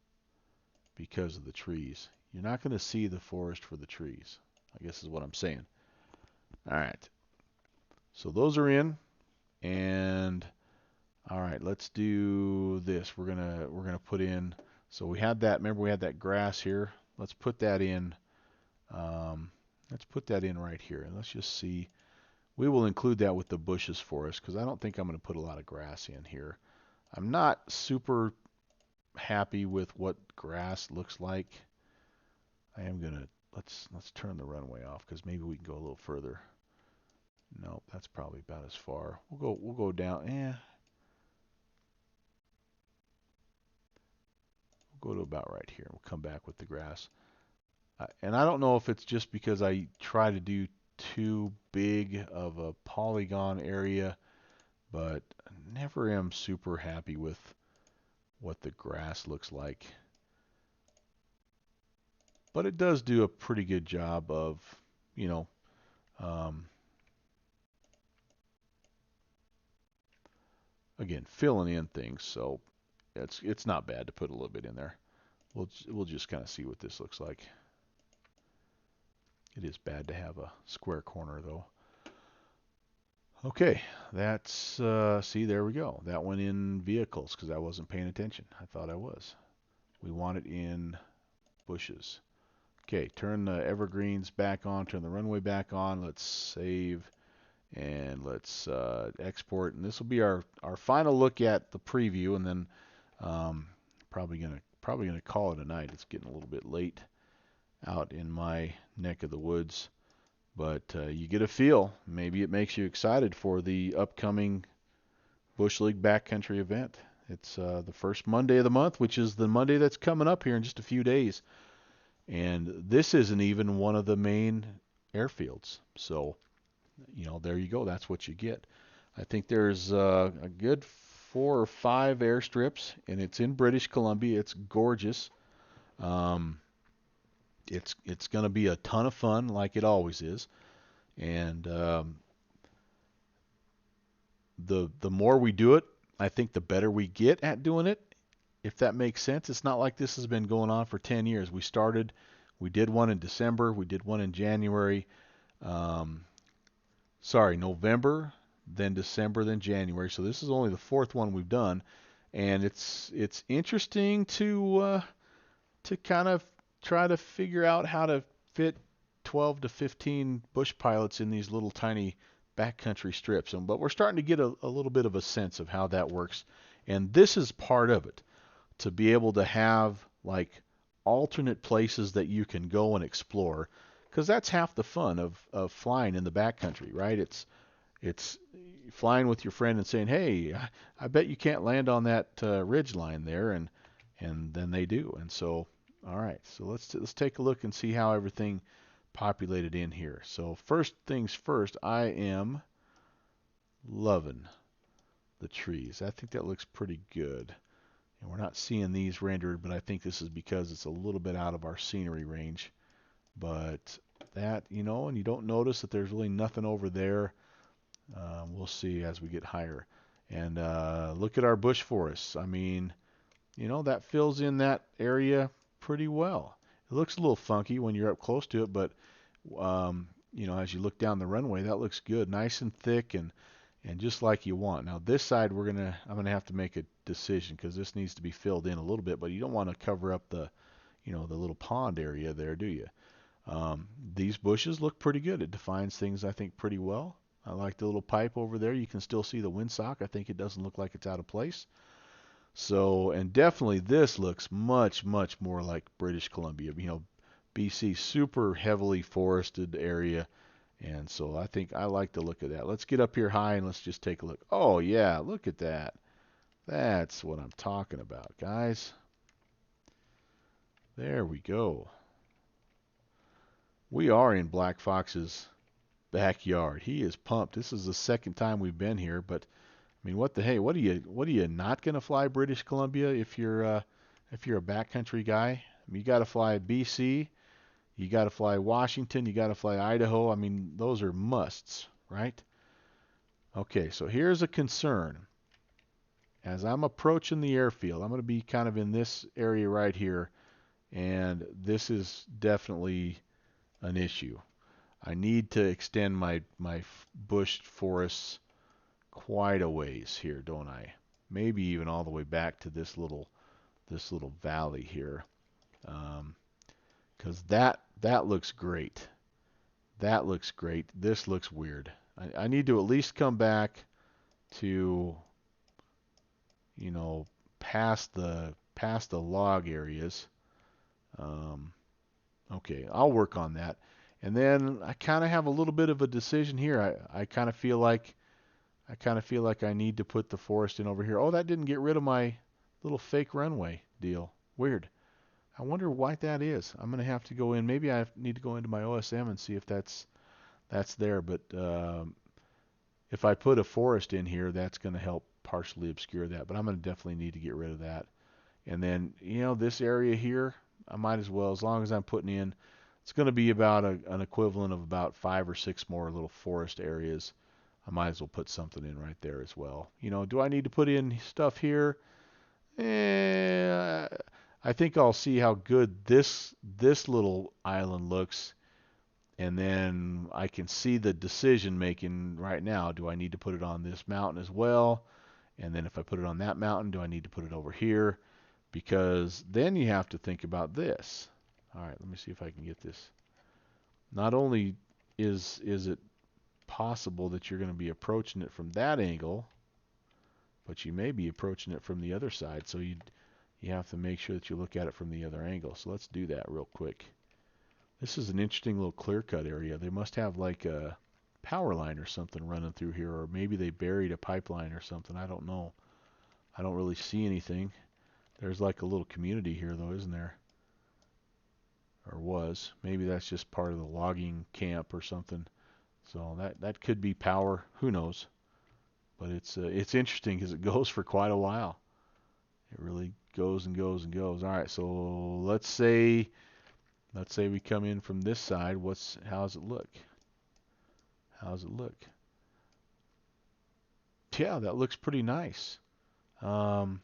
because of the trees. You're not going to see the forest for the trees, I guess is what I'm saying. All right. So those are in, and all right, let's do this. We're gonna put in. So we had that. Remember, we had that grass here. Let's put that in. Let's put that in right here, and let's just see. We will include that with the bushes forest because I don't think I'm going to put a lot of grass in here. I'm not super happy with what grass looks like. I am gonna let's turn the runway off because maybe we can go a little further. Nope, that's probably about as far. We'll go down. We'll go to about right here. We'll come back with the grass. And I don't know if it's just because I try to do too big of a polygon area, but I never am super happy with what the grass looks like. But it does do a pretty good job of, um, again, filling in things. So it's not bad to put a little bit in there. We'll just kind of see what this looks like. It is bad to have a square corner though. Okay, that's see, there we go. That went in vehicles because I wasn't paying attention. I thought I was. We want it in bushes. Okay, turn the evergreens back on, turn the runway back on. Let's save and let's export. And this will be our final look at the preview, and then um, probably gonna call it a night. It's getting a little bit late out in my neck of the woods, but you get a feel. Maybe it makes you excited for the upcoming BushLeague Backcountry event. It's the first Monday of the month, which is the Monday that's coming up here in just a few days. And this isn't even one of the main airfields. So, there you go. That's what you get. I think there's a good 4 or 5 airstrips, and it's in British Columbia. It's gorgeous. Um, it's going to be a ton of fun, like it always is. And the more we do it, I think the better we get at doing it. If that makes sense. It's not like this has been going on for 10 years. We did one in December, we did one in January, um, November, then December, then January. So this is only the fourth one we've done, and it's interesting to kind of try to figure out how to fit 12 to 15 bush pilots in these little tiny backcountry strips. But we're starting to get a little bit of a sense of how that works, and this is part of it, to be able to have like alternate places that you can go and explore, because that's half the fun of flying in the backcountry, right? It's flying with your friend and saying, "Hey, I bet you can't land on that ridge line there," and then they do. And so, all right, so let's take a look and see how everything populated in here. So first things first, I am loving the trees. I think that looks pretty good. And we're not seeing these rendered, but I think this is because it's a little bit out of our scenery range. But that, and you don't notice that there's really nothing over there. We'll see as we get higher. And look at our bush forests. I mean, that fills in that area pretty well. It looks a little funky when you're up close to it, but as you look down the runway, that looks good, nice and thick and just like you want. Now this side I'm gonna have to make a decision, because this needs to be filled in a little bit, but you don't want to cover up the little pond area there, do you? These bushes look pretty good. It defines things, I think, pretty well. I like the little pipe over there. You can still see the windsock. I think it doesn't look like it's out of place. So, and definitely this looks much, much more like British Columbia. BC, super heavily forested area. And so I think I like the look of that. Let's get up here high and let's just take a look. Oh, yeah, look at that. That's what I'm talking about, guys. There we go. We are in Black Fox's backyard. He is pumped. This is the second time we've been here, but I mean, what are you not going to fly British Columbia if you're a backcountry guy? I mean, you got to fly BC, you got to fly Washington, you got to fly Idaho. I mean, those are musts, right? Okay, so here's a concern. As I'm approaching the airfield, I'm going to be kind of in this area right here, and this is definitely an issue. I need to extend my bush forests quite a ways here, don't I? Maybe even all the way back to this little valley here, because that looks great. That looks great. This looks weird. I need to at least come back to, past the log areas. Okay, I'll work on that. And then I kind of have a little bit of a decision here. I kind of feel like I need to put the forest in over here. Oh, that didn't get rid of my little fake runway deal. Weird. I wonder why that is. I'm gonna have to go in. Maybe I need to go into my OSM and see if that's there. But if I put a forest in here, that's gonna help partially obscure that. But I'm gonna definitely need to get rid of that. And then this area here, I might as well, as long as I'm putting in, it's gonna be about an equivalent of about 5 or 6 more little forest areas. I might as well put something in right there as well. Do I need to put in stuff here? I think I'll see how good this little island looks, and then I can see the decision making right now. Do I need to put it on this mountain as well? And then if I put it on that mountain, do I need to put it over here? Because then you have to think about this. All right, let me see if I can get this. Not only is it possible that you're going to be approaching it from that angle, but you may be approaching it from the other side. So you have to make sure that you look at it from the other angle. So let's do that real quick. This is an interesting little clear cut area. They must have like a power line or something running through here, or maybe they buried a pipeline or something. I don't know. I don't really see anything. There's like a little community here though, isn't there? Or was. Maybe that's just part of the logging camp or something. So that could be power. Who knows? But it's interesting because it goes for quite a while. It really goes and goes and goes. All right, so let's say we come in from this side. How's it look? How's it look? Yeah, that looks pretty nice. Um,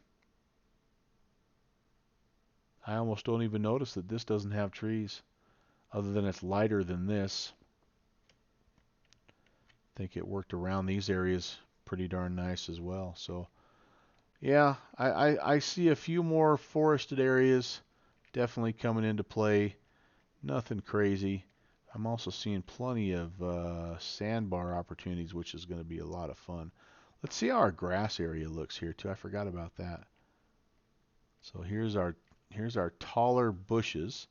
I almost don't even notice that this doesn't have trees, other than it's lighter than this. I think it worked around these areas pretty darn nice as well. So yeah, I see a few more forested areas definitely coming into play. Nothing crazy. I'm also seeing plenty of sandbar opportunities, which is going to be a lot of fun. Let's see how our grass area looks here too. I forgot about that. So here's our taller bushes,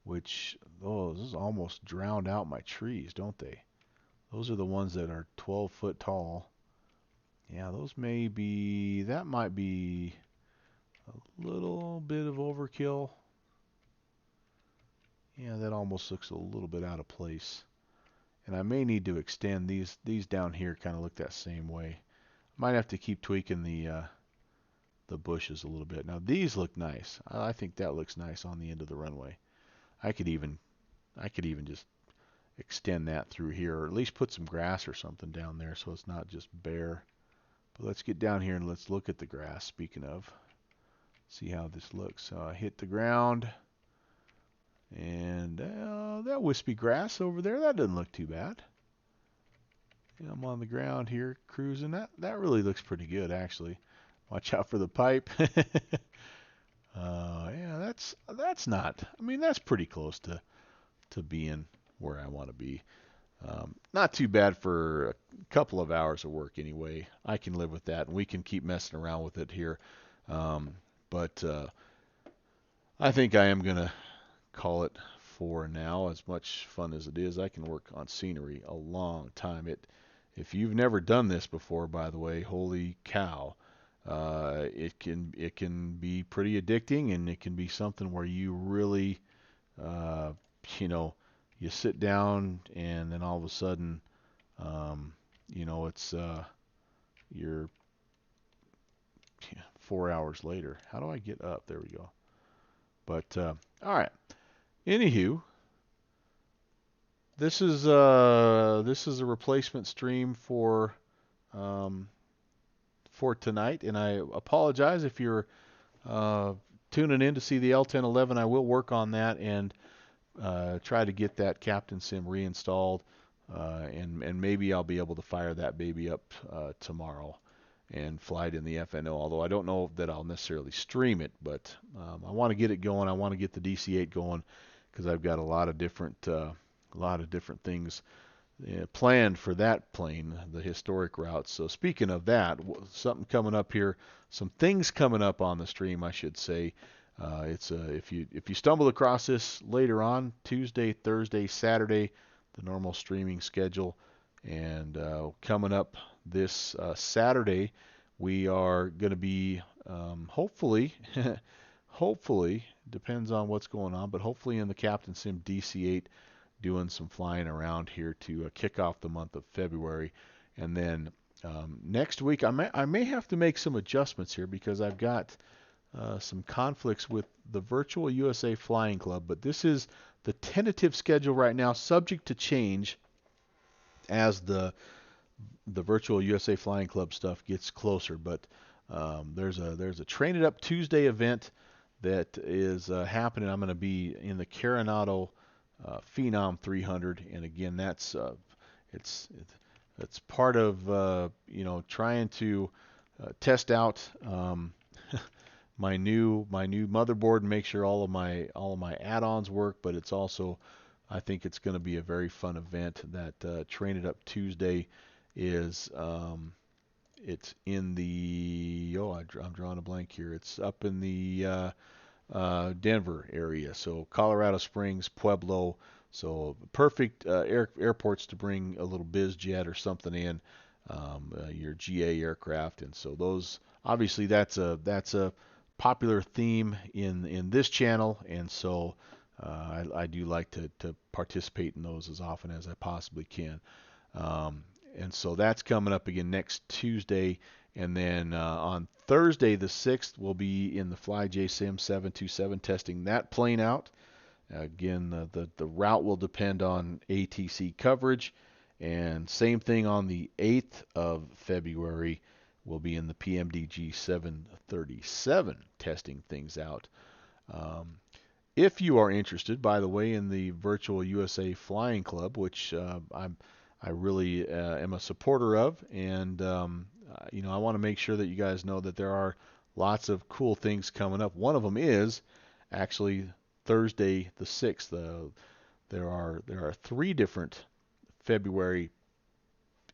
which those almost drowned out my trees, don't they? Those are the ones that are 12 foot tall. Yeah, that might be a little bit of overkill. Yeah, that almost looks a little bit out of place. And I may need to extend these down here kind of look that same way. Might have to keep tweaking the bushes a little bit. Now these look nice. I think that looks nice on the end of the runway. I could even just extend that through here, or at least put some grass or something down there so it's not just bare. But let's get down here and let's look at the grass. Speaking of, see how this looks. So I hit the ground, and that wispy grass over there, that doesn't look too bad. I'm on the ground here cruising. That really looks pretty good actually. Watch out for the pipe. Yeah, that's not. I mean, that's pretty close to being where I want to be. Not too bad for a couple of hours of work anyway. I can live with that, and we can keep messing around with it here. But I think I am gonna call it for now. As much fun as it is, I can work on scenery a long time. If you've never done this before, by the way, holy cow, it can be pretty addicting, and it can be something where you really, uh, you know, you sit down and then all of a sudden, it's you're 4 hours later. How do I get up? There we go. But all right. Anywho, this is a replacement stream um, for tonight, and I apologize if you're uh, tuning in to see the L1011. I will work on that and try to get that Captain Sim reinstalled, and maybe I'll be able to fire that baby up tomorrow and fly it in the FNO. Although I don't know that I'll necessarily stream it, but I want to get it going. I want to get the DC-8 going because I've got a lot of different things planned for that plane, the historic routes. So speaking of that, something coming up here, some things coming up on the stream, I should say. It's if you stumble across this later on, Tuesday, Thursday, Saturday, the normal streaming schedule, and coming up this Saturday, we are going to be hopefully, hopefully depends on what's going on, but hopefully in the Captain Sim DC-8 doing some flying around here to kick off the month of February, and then next week I may have to make some adjustments here because I've got some conflicts with the Virtual USA Flying Club, but this is the tentative schedule right now, subject to change as the Virtual USA Flying Club stuff gets closer. But there's a Train It Up Tuesday event that is happening. I'm going to be in the Carenado Phenom 300, and again, it's it's part of trying to test out my new motherboard and make sure all of my add-ons work. But it's also, I think it's going to be a very fun event. That Train It Up Tuesday is it's in the I'm drawing a blank here. It's up in the Denver area. So Colorado Springs, Pueblo. So perfect airports to bring a little biz jet or something in, your GA aircraft. And so those, obviously, that's a popular theme in this channel. And so I do like to participate in those as often as I possibly can. Um, and so that's coming up again next Tuesday. And then on Thursday, the 6th, we'll be in the FlyJSim 727 testing that plane out. Again, the route will depend on ATC coverage. And same thing on the 8th of February, we'll be in the PMDG 737 testing things out. Um, if you are interested, by the way, in the Virtual USA Flying Club, which I really am a supporter of, and I want to make sure that you guys know that there are lots of cool things coming up. One of them is actually Thursday the 6th. There are 3 different February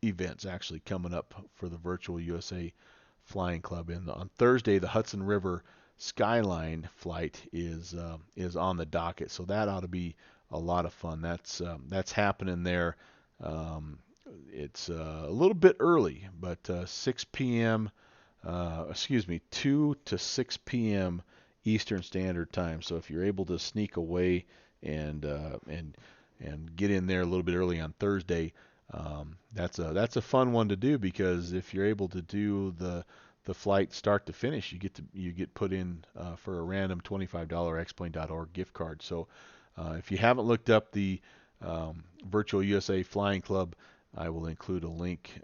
events actually coming up for the Virtual USA Flying Club. And on Thursday, the Hudson River Skyline flight is on the docket, so that ought to be a lot of fun. That's happening there. Um, it's a little bit early, but 6 p.m. Excuse me, 2 to 6 p.m. Eastern Standard Time. So if you're able to sneak away and get in there a little bit early on Thursday, that's a fun one to do, because if you're able to do the flight start to finish, you get put in for a random $25 xplane.org gift card. So if you haven't looked up the Virtual USA Flying Club, I will include a link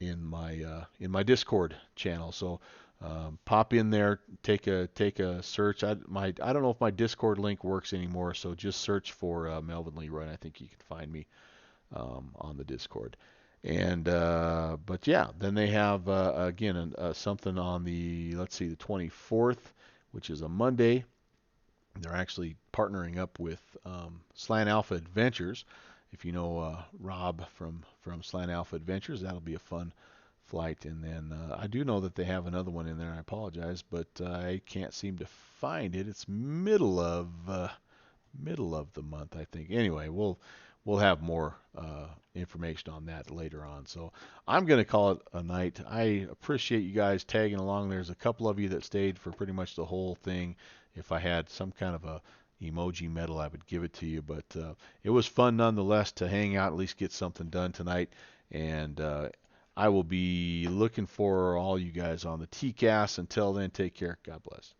in my Discord channel. So pop in there, take a search. I don't know if my Discord link works anymore, so just search for Melvin Leroy, and I think you can find me on the Discord. And but yeah, then they have again something on the, let's see, the 24th, which is a Monday. They're actually partnering up with Slant Alpha Adventures. If you know Rob from Slant Alpha Adventures, that'll be a fun flight. And then I do know that they have another one in there. I apologize, but I can't seem to find it. It's middle of the month, I think. Anyway, we'll have more information on that later on. So I'm going to call it a night. I appreciate you guys tagging along. There's a couple of you that stayed for pretty much the whole thing. If I had some kind of a emoji medal, I would give it to you. But it was fun nonetheless to hang out, at least get something done tonight. And I will be looking for all you guys on the TCAS. Until then, take care. God bless.